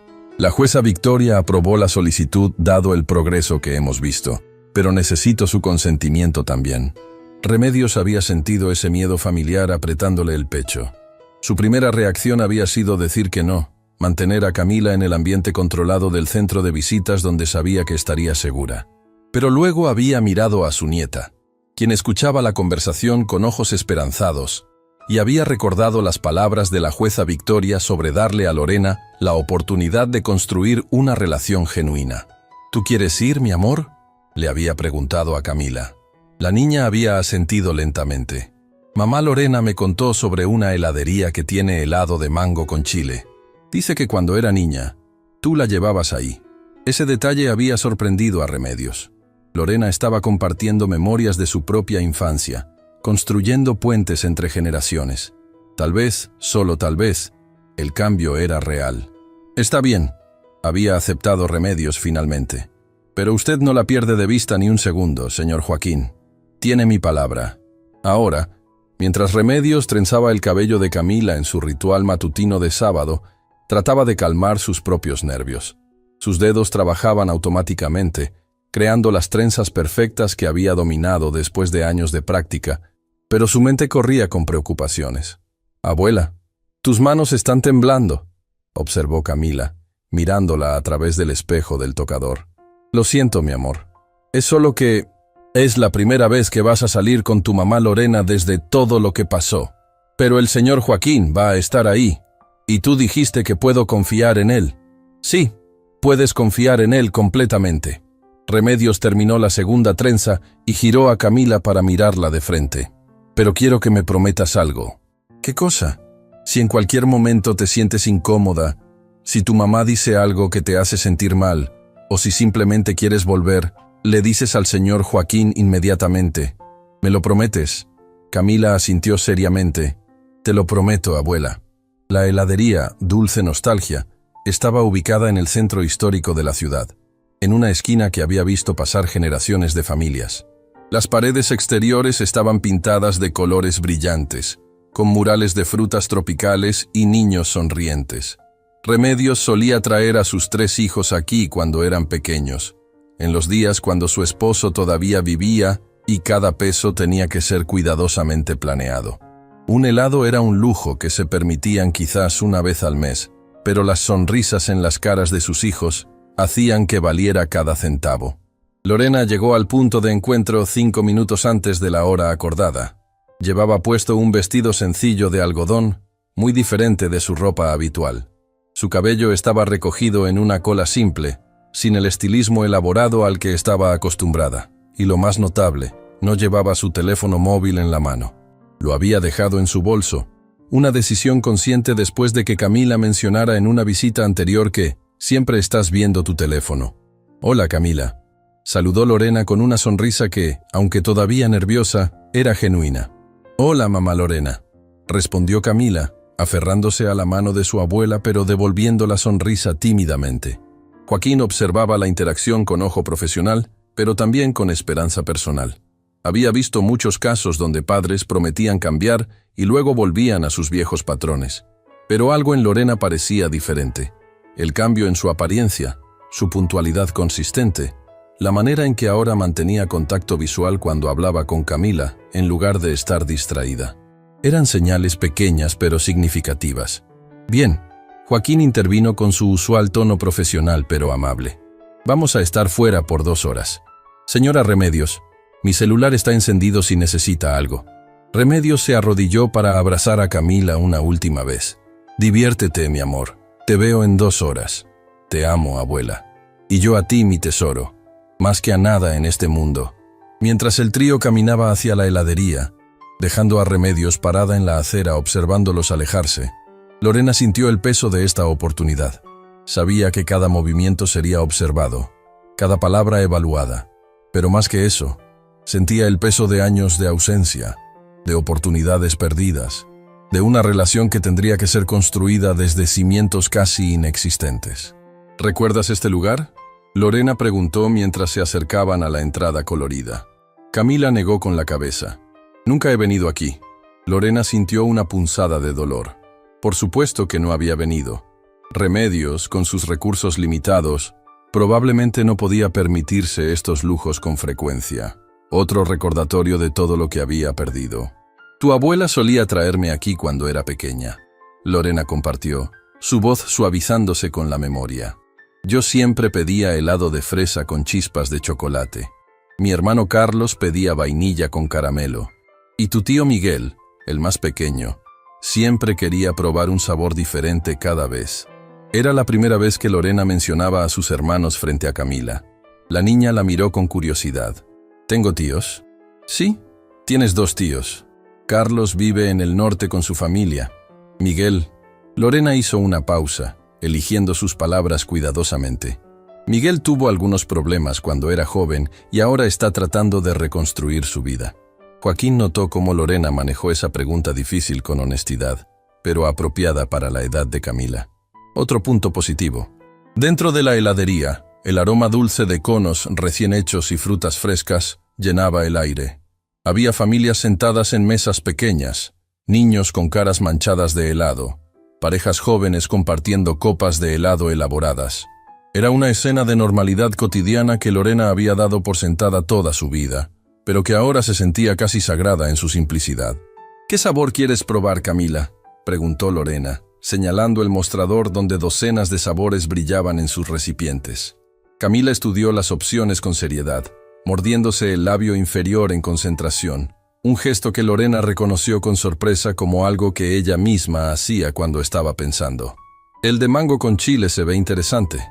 La jueza Victoria aprobó la solicitud dado el progreso que hemos visto, pero necesito su consentimiento también. Remedios había sentido ese miedo familiar apretándole el pecho. Su primera reacción había sido decir que no, mantener a Camila en el ambiente controlado del centro de visitas donde sabía que estaría segura. Pero luego había mirado a su nieta, quien escuchaba la conversación con ojos esperanzados, y había recordado las palabras de la jueza Victoria sobre darle a Lorena la oportunidad de construir una relación genuina. ¿Tú quieres ir, mi amor?, le había preguntado a Camila. La niña había asentido lentamente. Mamá Lorena me contó sobre una heladería que tiene helado de mango con chile. Dice que cuando era niña, tú la llevabas ahí. Ese detalle había sorprendido a Remedios. Lorena estaba compartiendo memorias de su propia infancia, construyendo puentes entre generaciones. Tal vez, solo tal vez, el cambio era real. Está bien, había aceptado Remedios finalmente. Pero usted no la pierde de vista ni un segundo, señor Joaquín. Tiene mi palabra. Ahora, mientras Remedios trenzaba el cabello de Camila en su ritual matutino de sábado, trataba de calmar sus propios nervios. Sus dedos trabajaban automáticamente, creando las trenzas perfectas que había dominado después de años de práctica, pero su mente corría con preocupaciones. «Abuela, tus manos están temblando», observó Camila, mirándola a través del espejo del tocador. «Lo siento, mi amor. Es solo que es la primera vez que vas a salir con tu mamá Lorena desde todo lo que pasó. Pero el señor Joaquín va a estar ahí, y tú dijiste que puedo confiar en él». «Sí, puedes confiar en él completamente». Remedios terminó la segunda trenza y giró a Camila para mirarla de frente. «Pero quiero que me prometas algo». «¿Qué cosa?» «Si en cualquier momento te sientes incómoda, si tu mamá dice algo que te hace sentir mal, o si simplemente quieres volver, le dices al señor Joaquín inmediatamente. ¿Me lo prometes?». Camila asintió seriamente. «Te lo prometo, abuela». La heladería, Dulce Nostalgia, estaba ubicada en el centro histórico de la ciudad, en una esquina que había visto pasar generaciones de familias. Las paredes exteriores estaban pintadas de colores brillantes, con murales de frutas tropicales y niños sonrientes. Remedios solía traer a sus 3 hijos aquí cuando eran pequeños, en los días cuando su esposo todavía vivía y cada peso tenía que ser cuidadosamente planeado. Un helado era un lujo que se permitían quizás una vez al mes, pero las sonrisas en las caras de sus hijos hacían que valiera cada centavo. Lorena llegó al punto de encuentro 5 minutos antes de la hora acordada. Llevaba puesto un vestido sencillo de algodón, muy diferente de su ropa habitual. Su cabello estaba recogido en una cola simple, sin el estilismo elaborado al que estaba acostumbrada. Y lo más notable, no llevaba su teléfono móvil en la mano. Lo había dejado en su bolso, una decisión consciente después de que Camila mencionara en una visita anterior que «siempre estás viendo tu teléfono». «Hola, Camila», saludó Lorena con una sonrisa que, aunque todavía nerviosa, era genuina. «Hola, mamá Lorena», respondió Camila, aferrándose a la mano de su abuela pero devolviendo la sonrisa tímidamente. Joaquín observaba la interacción con ojo profesional, pero también con esperanza personal. Había visto muchos casos donde padres prometían cambiar y luego volvían a sus viejos patrones. Pero algo en Lorena parecía diferente. El cambio en su apariencia, su puntualidad consistente, la manera en que ahora mantenía contacto visual cuando hablaba con Camila, en lugar de estar distraída. Eran señales pequeñas pero significativas. «Bien», Joaquín intervino con su usual tono profesional pero amable. «Vamos a estar fuera por 2 horas. Señora Remedios, mi celular está encendido si necesita algo». Remedios se arrodilló para abrazar a Camila una última vez. «Diviértete, mi amor. Te veo en 2 horas. Te amo, abuela. Y yo a ti, mi tesoro. Más que a nada en este mundo». Mientras el trío caminaba hacia la heladería, dejando a Remedios parada en la acera observándolos alejarse, Lorena sintió el peso de esta oportunidad. Sabía que cada movimiento sería observado, cada palabra evaluada. Pero más que eso, sentía el peso de años de ausencia, de oportunidades perdidas, de una relación que tendría que ser construida desde cimientos casi inexistentes. «¿Recuerdas este lugar?», Lorena preguntó mientras se acercaban a la entrada colorida. Camila negó con la cabeza. «Nunca he venido aquí». Lorena sintió una punzada de dolor. Por supuesto que no había venido. Remedios, con sus recursos limitados, probablemente no podía permitirse estos lujos con frecuencia. Otro recordatorio de todo lo que había perdido. Tu abuela solía traerme aquí cuando era pequeña. Lorena compartió, su voz suavizándose con la memoria. Yo siempre pedía helado de fresa con chispas de chocolate. Mi hermano Carlos pedía vainilla con caramelo. Y tu tío Miguel, el más pequeño, siempre quería probar un sabor diferente cada vez. Era la primera vez que Lorena mencionaba a sus hermanos frente a Camila. La niña la miró con curiosidad. ¿Tengo tíos? Sí, tienes 2 tíos. Carlos vive en el norte con su familia. Miguel. Lorena hizo una pausa, eligiendo sus palabras cuidadosamente. Miguel tuvo algunos problemas cuando era joven y ahora está tratando de reconstruir su vida. Joaquín notó cómo Lorena manejó esa pregunta difícil con honestidad, pero apropiada para la edad de Camila. Otro punto positivo. Dentro de la heladería, el aroma dulce de conos recién hechos y frutas frescas llenaba el aire. Había familias sentadas en mesas pequeñas, niños con caras manchadas de helado, parejas jóvenes compartiendo copas de helado elaboradas. Era una escena de normalidad cotidiana que Lorena había dado por sentada toda su vida, pero que ahora se sentía casi sagrada en su simplicidad. ¿Qué sabor quieres probar, Camila?, preguntó Lorena, señalando el mostrador donde docenas de sabores brillaban en sus recipientes. Camila estudió las opciones con seriedad, mordiéndose el labio inferior en concentración, un gesto que Lorena reconoció con sorpresa como algo que ella misma hacía cuando estaba pensando. El de mango con chile se ve interesante.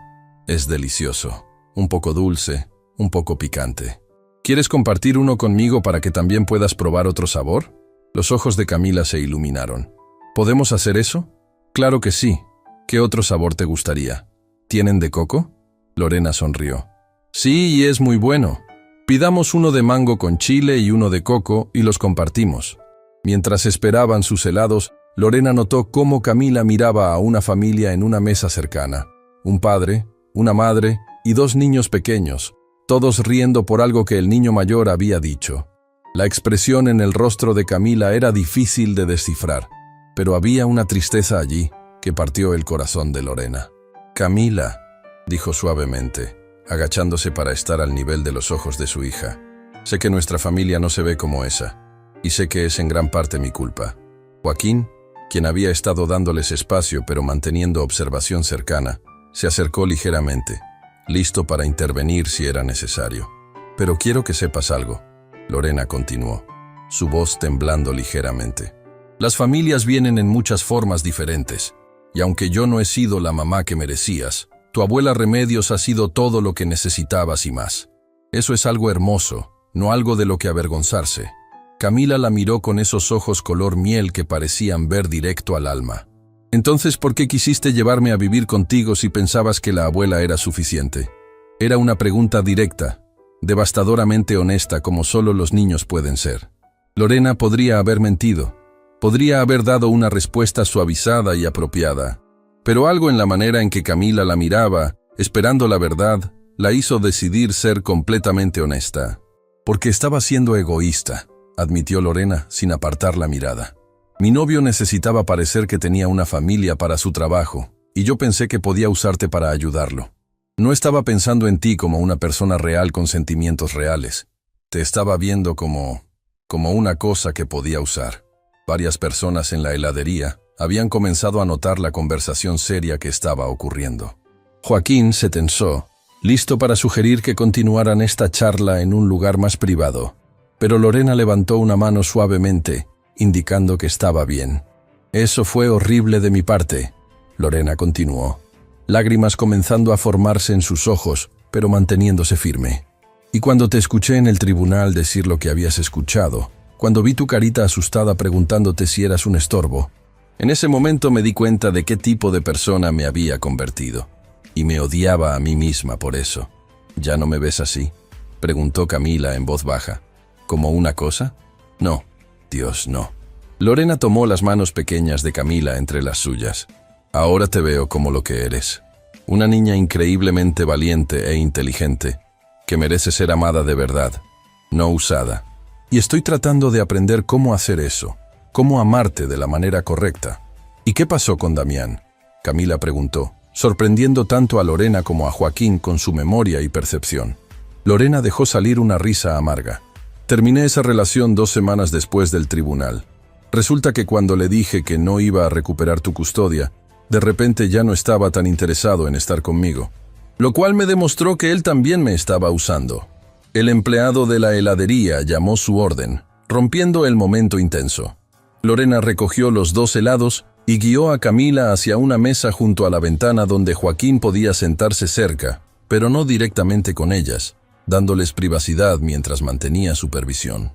Es delicioso, un poco dulce, un poco picante. ¿Quieres compartir uno conmigo para que también puedas probar otro sabor? Los ojos de Camila se iluminaron. ¿Podemos hacer eso? Claro que sí. ¿Qué otro sabor te gustaría? ¿Tienen de coco? Lorena sonrió. Sí, y es muy bueno. Pidamos uno de mango con chile y uno de coco y los compartimos. Mientras esperaban sus helados, Lorena notó cómo Camila miraba a una familia en una mesa cercana. Un padre, una madre y 2 niños pequeños, todos riendo por algo que el niño mayor había dicho. La expresión en el rostro de Camila era difícil de descifrar, pero había una tristeza allí que partió el corazón de Lorena. Camila, dijo suavemente, agachándose para estar al nivel de los ojos de su hija. Sé que nuestra familia no se ve como esa, y sé que es en gran parte mi culpa. Joaquín, quien había estado dándoles espacio pero manteniendo observación cercana, se acercó ligeramente, listo para intervenir si era necesario. Pero quiero que sepas algo, Lorena continuó, su voz temblando ligeramente. Las familias vienen en muchas formas diferentes, y aunque yo no he sido la mamá que merecías, tu abuela Remedios ha sido todo lo que necesitabas y más. Eso es algo hermoso, no algo de lo que avergonzarse. Camila la miró con esos ojos color miel que parecían ver directo al alma. Entonces, ¿por qué quisiste llevarme a vivir contigo si pensabas que la abuela era suficiente? Era una pregunta directa, devastadoramente honesta como solo los niños pueden ser. Lorena podría haber mentido. Podría haber dado una respuesta suavizada y apropiada, pero algo en la manera en que Camila la miraba, esperando la verdad, la hizo decidir ser completamente honesta. Porque estaba siendo egoísta, admitió Lorena sin apartar la mirada. Mi novio necesitaba parecer que tenía una familia para su trabajo, y yo pensé que podía usarte para ayudarlo. No estaba pensando en ti como una persona real con sentimientos reales. Te estaba viendo como una cosa que podía usar. Varias personas en la heladería habían comenzado a notar la conversación seria que estaba ocurriendo. Joaquín se tensó, listo para sugerir que continuaran esta charla en un lugar más privado, pero Lorena levantó una mano suavemente, indicando que estaba bien. Eso fue horrible de mi parte, Lorena continuó, lágrimas comenzando a formarse en sus ojos, pero manteniéndose firme. Y cuando te escuché en el tribunal decir lo que habías escuchado, cuando vi tu carita asustada preguntándote si eras un estorbo, en ese momento me di cuenta de qué tipo de persona me había convertido. Y me odiaba a mí misma por eso. ¿Ya no me ves así?, preguntó Camila en voz baja. ¿Como una cosa? No, Dios, no. Lorena tomó las manos pequeñas de Camila entre las suyas. Ahora te veo como lo que eres. Una niña increíblemente valiente e inteligente, que merece ser amada de verdad, no usada. Y estoy tratando de aprender cómo hacer eso, cómo amarte de la manera correcta. ¿Y qué pasó con Damián? Camila preguntó, sorprendiendo tanto a Lorena como a Joaquín con su memoria y percepción. Lorena dejó salir una risa amarga. Terminé esa relación 2 semanas después del tribunal. Resulta que cuando le dije que no iba a recuperar tu custodia, de repente ya no estaba tan interesado en estar conmigo, lo cual me demostró que él también me estaba usando. El empleado de la heladería llamó su orden, rompiendo el momento intenso. Lorena recogió los 2 helados y guió a Camila hacia una mesa junto a la ventana donde Joaquín podía sentarse cerca, pero no directamente con ellas, dándoles privacidad mientras mantenía supervisión.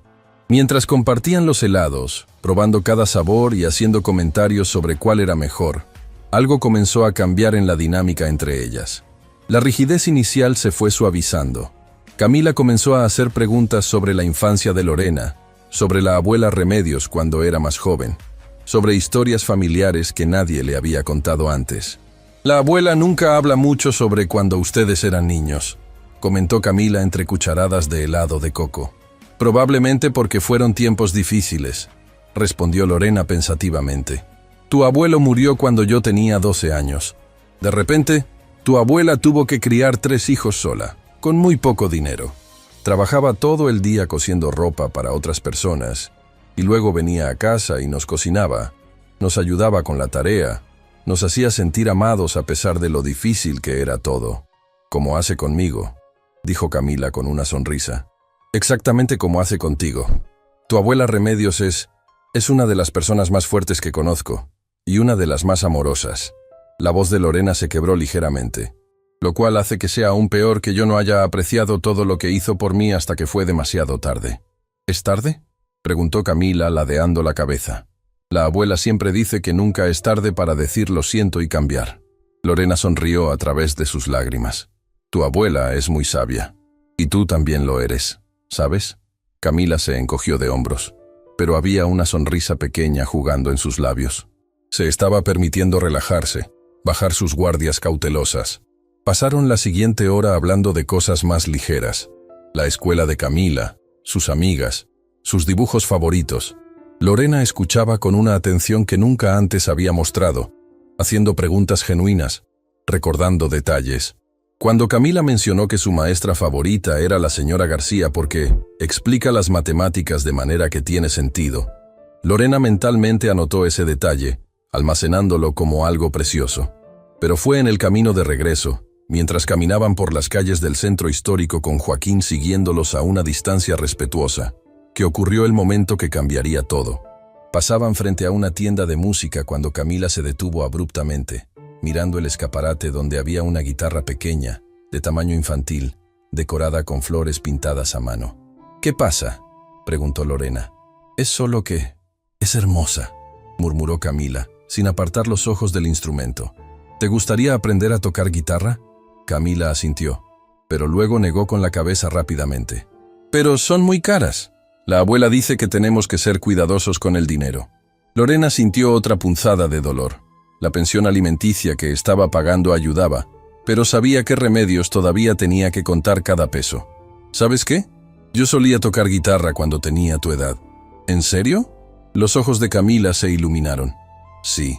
Mientras compartían los helados, probando cada sabor y haciendo comentarios sobre cuál era mejor, algo comenzó a cambiar en la dinámica entre ellas. La rigidez inicial se fue suavizando. Camila comenzó a hacer preguntas sobre la infancia de Lorena, sobre la abuela Remedios cuando era más joven, sobre historias familiares que nadie le había contado antes. La abuela nunca habla mucho sobre cuando ustedes eran niños, comentó Camila entre cucharadas de helado de coco. Probablemente porque fueron tiempos difíciles, respondió Lorena pensativamente. Tu abuelo murió cuando yo tenía 12 años. De repente, tu abuela tuvo que criar 3 hijos sola, con muy poco dinero. Trabajaba todo el día cosiendo ropa para otras personas, y luego venía a casa y nos cocinaba, nos ayudaba con la tarea, nos hacía sentir amados a pesar de lo difícil que era todo. Como hace conmigo, dijo Camila con una sonrisa. Exactamente como hace contigo. Tu abuela Remedios es una de las personas más fuertes que conozco, y una de las más amorosas. La voz de Lorena se quebró ligeramente, lo cual hace que sea aún peor que yo no haya apreciado todo lo que hizo por mí hasta que fue demasiado tarde. ¿Es tarde?, preguntó Camila, ladeando la cabeza. La abuela siempre dice que nunca es tarde para decir lo siento y cambiar. Lorena sonrió a través de sus lágrimas. Tu abuela es muy sabia. Y tú también lo eres, ¿sabes? Camila se encogió de hombros, pero había una sonrisa pequeña jugando en sus labios. Se estaba permitiendo relajarse, bajar sus guardias cautelosas. Pasaron la siguiente hora hablando de cosas más ligeras. La escuela de Camila, sus amigas, sus dibujos favoritos. Lorena escuchaba con una atención que nunca antes había mostrado, haciendo preguntas genuinas, recordando detalles. Cuando Camila mencionó que su maestra favorita era la señora García porque explica las matemáticas de manera que tiene sentido, Lorena mentalmente anotó ese detalle, almacenándolo como algo precioso. Pero fue en el camino de regreso, mientras caminaban por las calles del centro histórico con Joaquín siguiéndolos a una distancia respetuosa, que ocurrió el momento que cambiaría todo. Pasaban frente a una tienda de música cuando Camila se detuvo abruptamente, mirando el escaparate donde había una guitarra pequeña, de tamaño infantil, decorada con flores pintadas a mano. ¿Qué pasa?, preguntó Lorena. Es solo que... es hermosa, murmuró Camila, sin apartar los ojos del instrumento. ¿Te gustaría aprender a tocar guitarra? Camila asintió, pero luego negó con la cabeza rápidamente. Pero son muy caras. La abuela dice que tenemos que ser cuidadosos con el dinero. Lorena sintió otra punzada de dolor. La pensión alimenticia que estaba pagando ayudaba, pero sabía que Remedios todavía tenía que contar cada peso. ¿Sabes qué? Yo solía tocar guitarra cuando tenía tu edad. ¿En serio? Los ojos de Camila se iluminaron. Sí.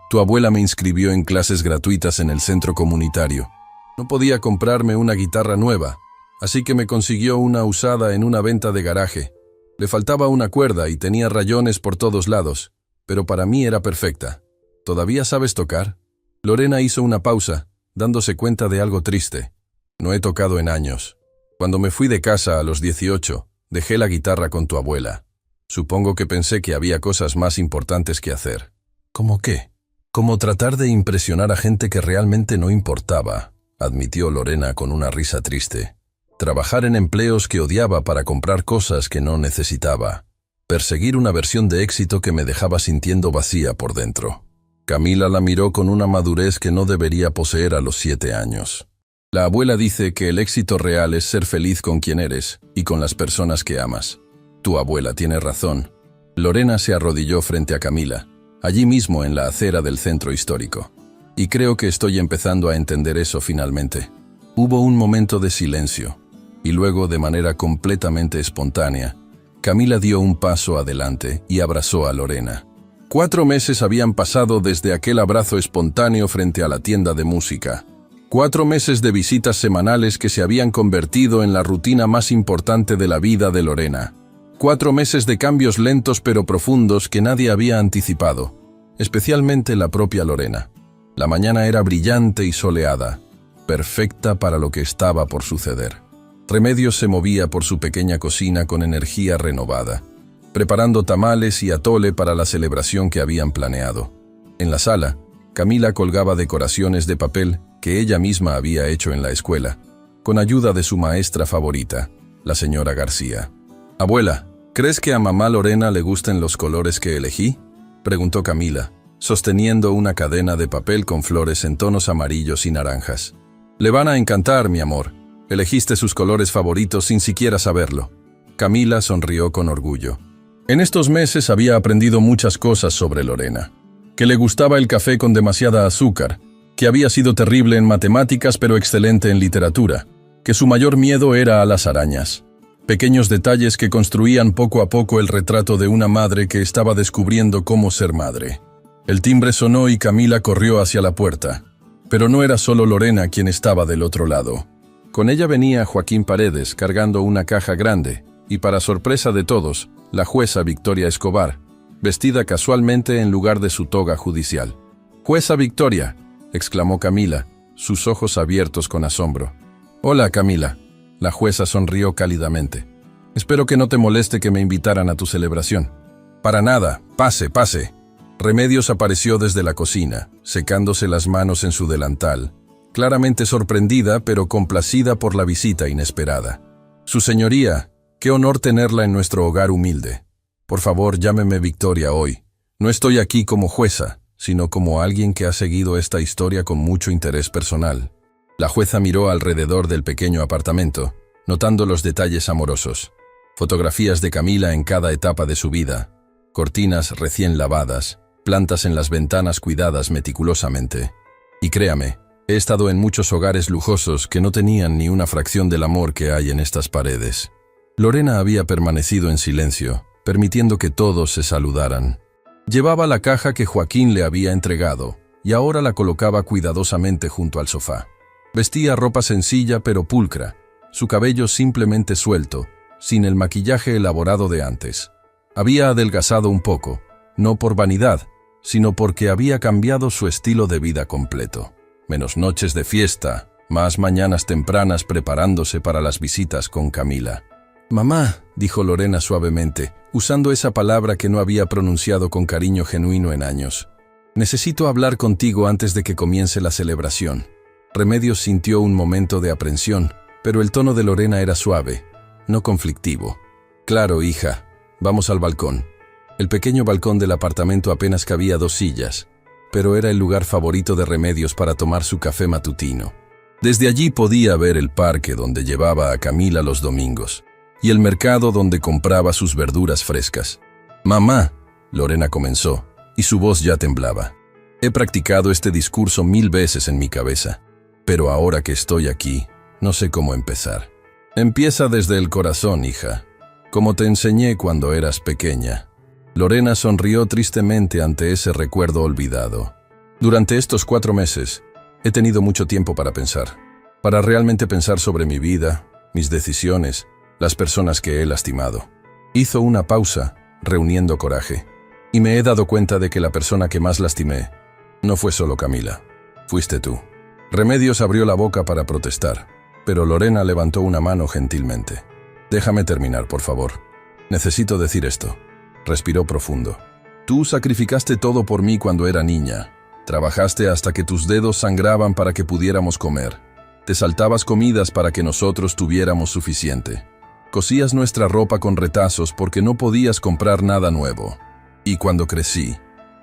Tu abuela me inscribió en clases gratuitas en el centro comunitario. No podía comprarme una guitarra nueva, así que me consiguió una usada en una venta de garaje. Le faltaba una cuerda y tenía rayones por todos lados, pero para mí era perfecta. ¿Todavía sabes tocar? Lorena hizo una pausa, dándose cuenta de algo triste. No he tocado en años. Cuando me fui de casa a los 18, dejé la guitarra con tu abuela. Supongo que pensé que había cosas más importantes que hacer. ¿Cómo qué? Como tratar de impresionar a gente que realmente no importaba, admitió Lorena con una risa triste. Trabajar en empleos que odiaba para comprar cosas que no necesitaba. Perseguir una versión de éxito que me dejaba sintiendo vacía por dentro. Camila la miró con una madurez que no debería poseer a los 7 años. La abuela dice que el éxito real es ser feliz con quien eres y con las personas que amas. Tu abuela tiene razón. Lorena se arrodilló frente a Camila, allí mismo en la acera del centro histórico. Y creo que estoy empezando a entender eso finalmente. Hubo un momento de silencio, y luego, de manera completamente espontánea, Camila dio un paso adelante y abrazó a Lorena. 4 meses habían pasado desde aquel abrazo espontáneo frente a la tienda de música. 4 meses de visitas semanales que se habían convertido en la rutina más importante de la vida de Lorena. 4 meses de cambios lentos pero profundos que nadie había anticipado, especialmente la propia Lorena. La mañana era brillante y soleada, perfecta para lo que estaba por suceder. Remedios se movía por su pequeña cocina con energía renovada, preparando tamales y atole para la celebración que habían planeado. En la sala, Camila colgaba decoraciones de papel que ella misma había hecho en la escuela, con ayuda de su maestra favorita, la señora García. «Abuela, ¿crees que a mamá Lorena le gusten los colores que elegí?», preguntó Camila, sosteniendo una cadena de papel con flores en tonos amarillos y naranjas. «Le van a encantar, mi amor. Elegiste sus colores favoritos sin siquiera saberlo». Camila sonrió con orgullo. En estos meses había aprendido muchas cosas sobre Lorena. Que le gustaba el café con demasiada azúcar, que había sido terrible en matemáticas pero excelente en literatura, que su mayor miedo era a las arañas. Pequeños detalles que construían poco a poco el retrato de una madre que estaba descubriendo cómo ser madre. El timbre sonó y Camila corrió hacia la puerta. Pero no era solo Lorena quien estaba del otro lado. Con ella venía Joaquín Paredes cargando una caja grande, y para sorpresa de todos, la jueza Victoria Escobar, vestida casualmente en lugar de su toga judicial. «Jueza Victoria», exclamó Camila, sus ojos abiertos con asombro. «Hola, Camila». La jueza sonrió cálidamente. «Espero que no te moleste que me invitaran a tu celebración». «Para nada. Pase, pase». Remedios apareció desde la cocina, secándose las manos en su delantal, claramente sorprendida pero complacida por la visita inesperada. «Su señoría, qué honor tenerla en nuestro hogar humilde. Por favor, llámeme Victoria hoy. No estoy aquí como jueza, sino como alguien que ha seguido esta historia con mucho interés personal». La jueza miró alrededor del pequeño apartamento, notando los detalles amorosos. Fotografías de Camila en cada etapa de su vida, cortinas recién lavadas, plantas en las ventanas cuidadas meticulosamente. Y créame, he estado en muchos hogares lujosos que no tenían ni una fracción del amor que hay en estas paredes. Lorena había permanecido en silencio, permitiendo que todos se saludaran. Llevaba la caja que Joaquín le había entregado, y ahora la colocaba cuidadosamente junto al sofá. Vestía ropa sencilla pero pulcra, su cabello simplemente suelto, sin el maquillaje elaborado de antes. Había adelgazado un poco, no por vanidad, sino porque había cambiado su estilo de vida completo. Menos noches de fiesta, más mañanas tempranas preparándose para las visitas con Camila. «Mamá», dijo Lorena suavemente, usando esa palabra que no había pronunciado con cariño genuino en años. «Necesito hablar contigo antes de que comience la celebración». Remedios sintió un momento de aprensión, pero el tono de Lorena era suave, no conflictivo. «Claro, hija, vamos al balcón». El pequeño balcón del apartamento apenas cabía 2 sillas, pero era el lugar favorito de Remedios para tomar su café matutino. Desde allí podía ver el parque donde llevaba a Camila los domingos, y el mercado donde compraba sus verduras frescas. «Mamá», Lorena comenzó, y su voz ya temblaba. «He practicado este discurso 1000 veces en mi cabeza, pero ahora que estoy aquí, no sé cómo empezar». «Empieza desde el corazón, hija, como te enseñé cuando eras pequeña». Lorena sonrió tristemente ante ese recuerdo olvidado. «Durante estos 4 meses, he tenido mucho tiempo para pensar, para realmente pensar sobre mi vida, mis decisiones, las personas que he lastimado». Hizo una pausa, reuniendo coraje, y me he dado cuenta de que la persona que más lastimé no fue solo Camila, fuiste tú. Remedios abrió la boca para protestar, pero Lorena levantó una mano gentilmente. «Déjame terminar, por favor. Necesito decir esto». Respiró profundo. «Tú sacrificaste todo por mí cuando era niña. Trabajaste hasta que tus dedos sangraban para que pudiéramos comer. Te saltabas comidas para que nosotros tuviéramos suficiente. Cosías nuestra ropa con retazos porque no podías comprar nada nuevo. Y cuando crecí,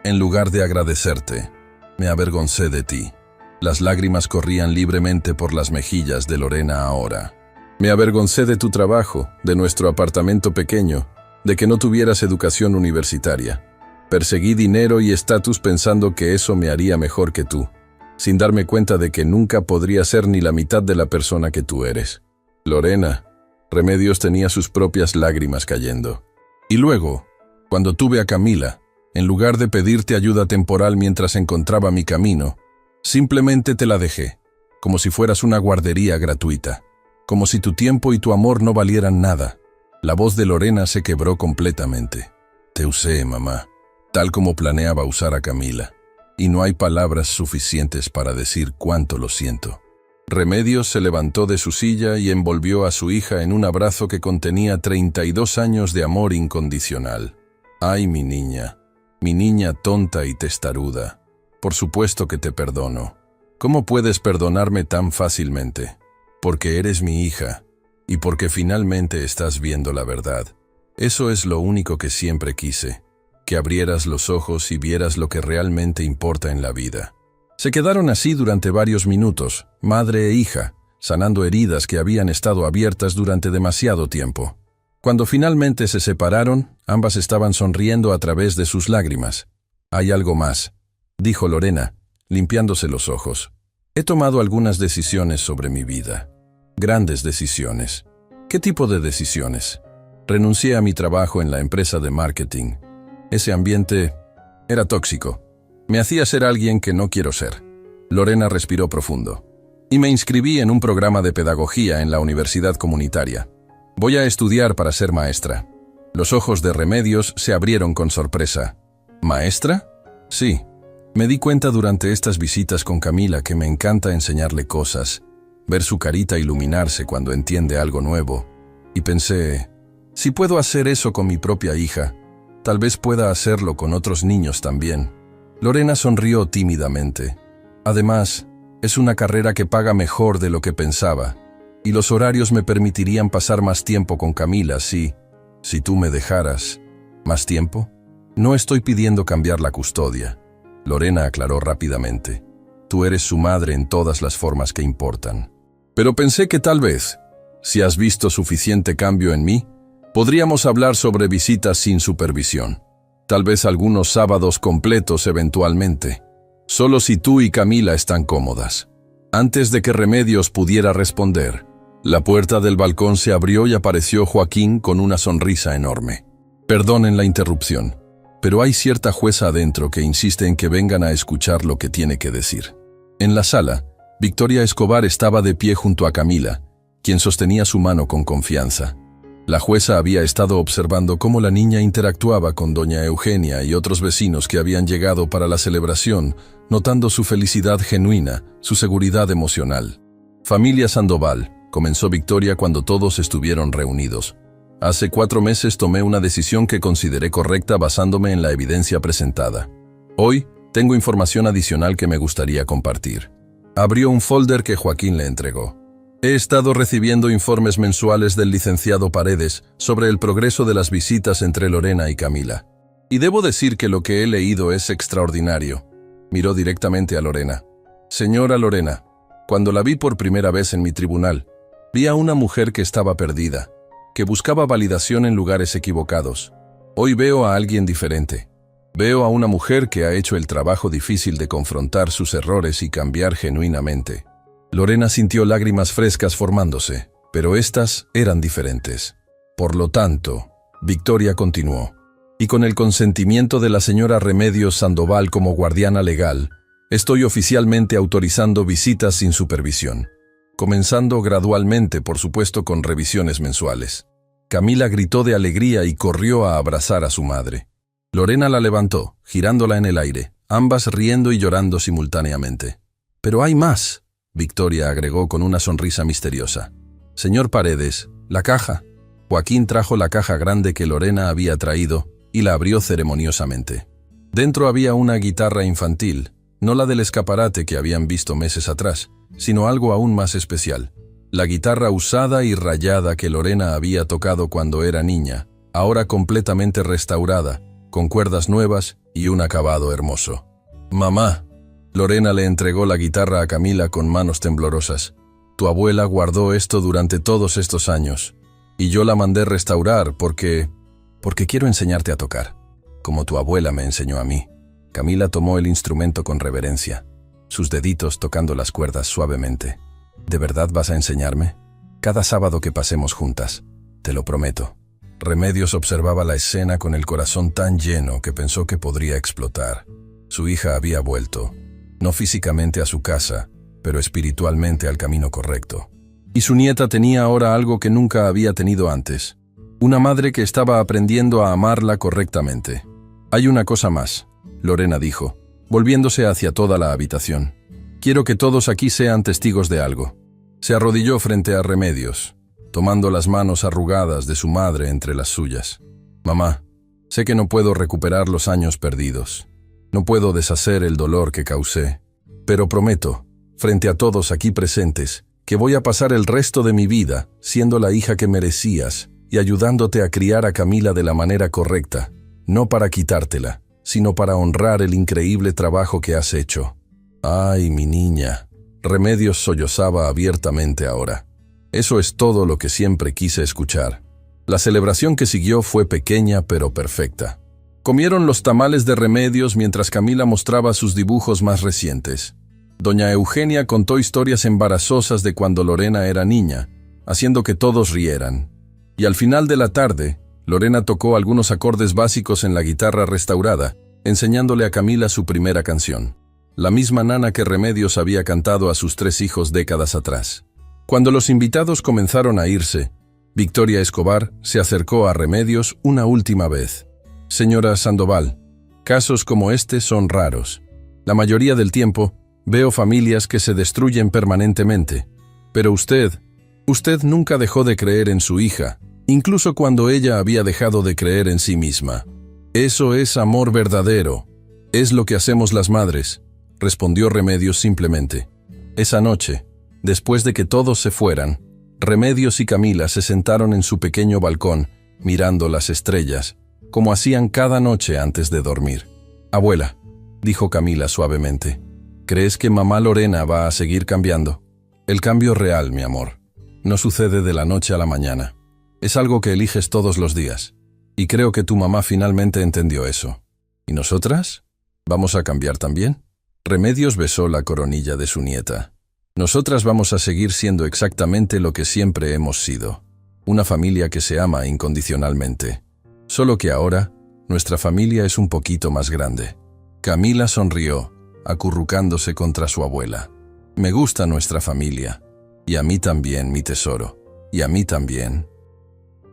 en lugar de agradecerte, me avergoncé de ti». Las lágrimas corrían libremente por las mejillas de Lorena ahora. «Me avergoncé de tu trabajo, de nuestro apartamento pequeño, de que no tuvieras educación universitaria. Perseguí dinero y estatus pensando que eso me haría mejor que tú, sin darme cuenta de que nunca podría ser ni la mitad de la persona que tú eres». Lorena, Remedios tenía sus propias lágrimas cayendo. «Y luego, cuando tuve a Camila, En lugar de pedirte ayuda temporal mientras encontraba mi camino, simplemente te la dejé, como si fueras una guardería gratuita, como si tu tiempo y tu amor no valieran nada. La voz de Lorena se quebró completamente. Te usé, mamá, tal como planeaba usar a Camila, y no hay palabras suficientes para decir cuánto lo siento. Remedios se levantó de su silla y envolvió a su hija en un abrazo que contenía 32 años de amor incondicional. Ay, mi niña tonta y testaruda, por supuesto que te perdono. ¿Cómo puedes perdonarme tan fácilmente? Porque eres mi hija, y porque finalmente estás viendo la verdad. Eso es lo único que siempre quise, que abrieras los ojos y vieras lo que realmente importa en la vida. Se quedaron así durante varios minutos, madre e hija, sanando heridas que habían estado abiertas durante demasiado tiempo. Cuando finalmente se separaron, ambas estaban sonriendo a través de sus lágrimas. «Hay algo más», dijo Lorena, limpiándose los ojos. «He tomado algunas decisiones sobre mi vida. Grandes decisiones». «¿Qué tipo de decisiones?» «Renuncié a mi trabajo en la empresa de marketing. Ese ambiente era tóxico. Me hacía ser alguien que no quiero ser». Lorena respiró profundo. «Y me inscribí en un programa de pedagogía en la universidad comunitaria. Voy a estudiar para ser maestra». Los ojos de Remedios se abrieron con sorpresa. ¿Maestra? Sí. Me di cuenta durante estas visitas con Camila que me encanta enseñarle cosas, ver su carita iluminarse cuando entiende algo nuevo. Y pensé, si puedo hacer eso con mi propia hija, tal vez pueda hacerlo con otros niños también. Lorena sonrió tímidamente. Además, es una carrera que paga mejor de lo que pensaba, y los horarios me permitirían pasar más tiempo con Camila si tú me dejaras. ¿Más tiempo? No estoy pidiendo cambiar la custodia. Lorena aclaró rápidamente. Tú eres su madre en todas las formas que importan. Pero pensé que tal vez, si has visto suficiente cambio en mí, podríamos hablar sobre visitas sin supervisión. Tal vez algunos sábados completos eventualmente. Solo si tú y Camila están cómodas. Antes de que Remedios pudiera responder, la puerta del balcón se abrió y apareció Joaquín con una sonrisa enorme. Perdonen la interrupción, pero hay cierta jueza adentro que insiste en que vengan a escuchar lo que tiene que decir. En la sala, Victoria Escobar estaba de pie junto a Camila, quien sostenía su mano con confianza. La jueza había estado observando cómo la niña interactuaba con doña Eugenia y otros vecinos que habían llegado para la celebración, notando su felicidad genuina, su seguridad emocional. «Familia Sandoval», comenzó Victoria cuando todos estuvieron reunidos. «Hace 4 meses tomé una decisión que consideré correcta basándome en la evidencia presentada. Hoy tengo información adicional que me gustaría compartir». Abrió un folder que Joaquín le entregó. «He estado recibiendo informes mensuales del licenciado Paredes sobre el progreso de las visitas entre Lorena y Camila. Y debo decir que lo que he leído es extraordinario». Miró directamente a Lorena. «Señora Lorena, cuando la vi por primera vez en mi tribunal, vi a una mujer que estaba perdida, que buscaba validación en lugares equivocados. Hoy veo a alguien diferente. Veo a una mujer que ha hecho el trabajo difícil de confrontar sus errores y cambiar genuinamente». Lorena sintió lágrimas frescas formándose, pero estas eran diferentes. Por lo tanto, Victoria continuó. «Y con el consentimiento de la señora Remedios Sandoval como guardiana legal, estoy oficialmente autorizando visitas sin supervisión. Comenzando gradualmente, por supuesto, con revisiones mensuales». Camila gritó de alegría y corrió a abrazar a su madre. Lorena la levantó, girándola en el aire, ambas riendo y llorando simultáneamente. «Pero hay más», Victoria agregó con una sonrisa misteriosa. «Señor Paredes, la caja». Joaquín trajo la caja grande que Lorena había traído y la abrió ceremoniosamente. Dentro había una guitarra infantil, no la del escaparate que habían visto meses atrás, sino algo aún más especial. La guitarra usada y rayada que Lorena había tocado cuando era niña, ahora completamente restaurada, con cuerdas nuevas y un acabado hermoso. «Mamá». Lorena le entregó la guitarra a Camila con manos temblorosas. «Tu abuela guardó esto durante todos estos años, y yo la mandé restaurar porque quiero enseñarte a tocar, como tu abuela me enseñó a mí». Camila tomó el instrumento con reverencia, sus deditos tocando las cuerdas suavemente. «¿De verdad vas a enseñarme? Cada sábado que pasemos juntas, te lo prometo». Remedios observaba la escena con el corazón tan lleno que pensó que podría explotar. Su hija había vuelto, no físicamente a su casa, pero espiritualmente al camino correcto. Y su nieta tenía ahora algo que nunca había tenido antes. Una madre que estaba aprendiendo a amarla correctamente. «Hay una cosa más», Lorena dijo, volviéndose hacia toda la habitación. «Quiero que todos aquí sean testigos de algo». Se arrodilló frente a Remedios, tomando las manos arrugadas de su madre entre las suyas. «Mamá, sé que no puedo recuperar los años perdidos. No puedo deshacer el dolor que causé. Pero prometo, frente a todos aquí presentes, que voy a pasar el resto de mi vida siendo la hija que merecías y ayudándote a criar a Camila de la manera correcta, no para quitártela, sino para honrar el increíble trabajo que has hecho». «Ay, mi niña», Remedios sollozaba abiertamente ahora. «Eso es todo lo que siempre quise escuchar». La celebración que siguió fue pequeña pero perfecta. Comieron los tamales de Remedios mientras Camila mostraba sus dibujos más recientes. Doña Eugenia contó historias embarazosas de cuando Lorena era niña, haciendo que todos rieran. Y al final de la tarde, Lorena tocó algunos acordes básicos en la guitarra restaurada, enseñándole a Camila su primera canción. La misma nana que Remedios había cantado a sus 3 hijos décadas atrás. Cuando los invitados comenzaron a irse, Victoria Escobar se acercó a Remedios una última vez. «Señora Sandoval, casos como este son raros. La mayoría del tiempo, veo familias que se destruyen permanentemente. Pero usted nunca dejó de creer en su hija, incluso cuando ella había dejado de creer en sí misma. Eso es amor verdadero. Es lo que hacemos las madres», respondió Remedios simplemente. Esa noche, después de que todos se fueran, Remedios y Camila se sentaron en su pequeño balcón, mirando las estrellas, como hacían cada noche antes de dormir. «Abuela», dijo Camila suavemente, «¿crees que mamá Lorena va a seguir cambiando?» «El cambio real, mi amor, no sucede de la noche a la mañana. Es algo que eliges todos los días. Y creo que tu mamá finalmente entendió eso. ¿Y nosotras? ¿Vamos a cambiar también?» Remedios besó la coronilla de su nieta. «Nosotras vamos a seguir siendo exactamente lo que siempre hemos sido. Una familia que se ama incondicionalmente. Solo que ahora, nuestra familia es un poquito más grande». Camila sonrió, acurrucándose contra su abuela. «Me gusta nuestra familia. Y a mí también, mi tesoro. Y a mí también».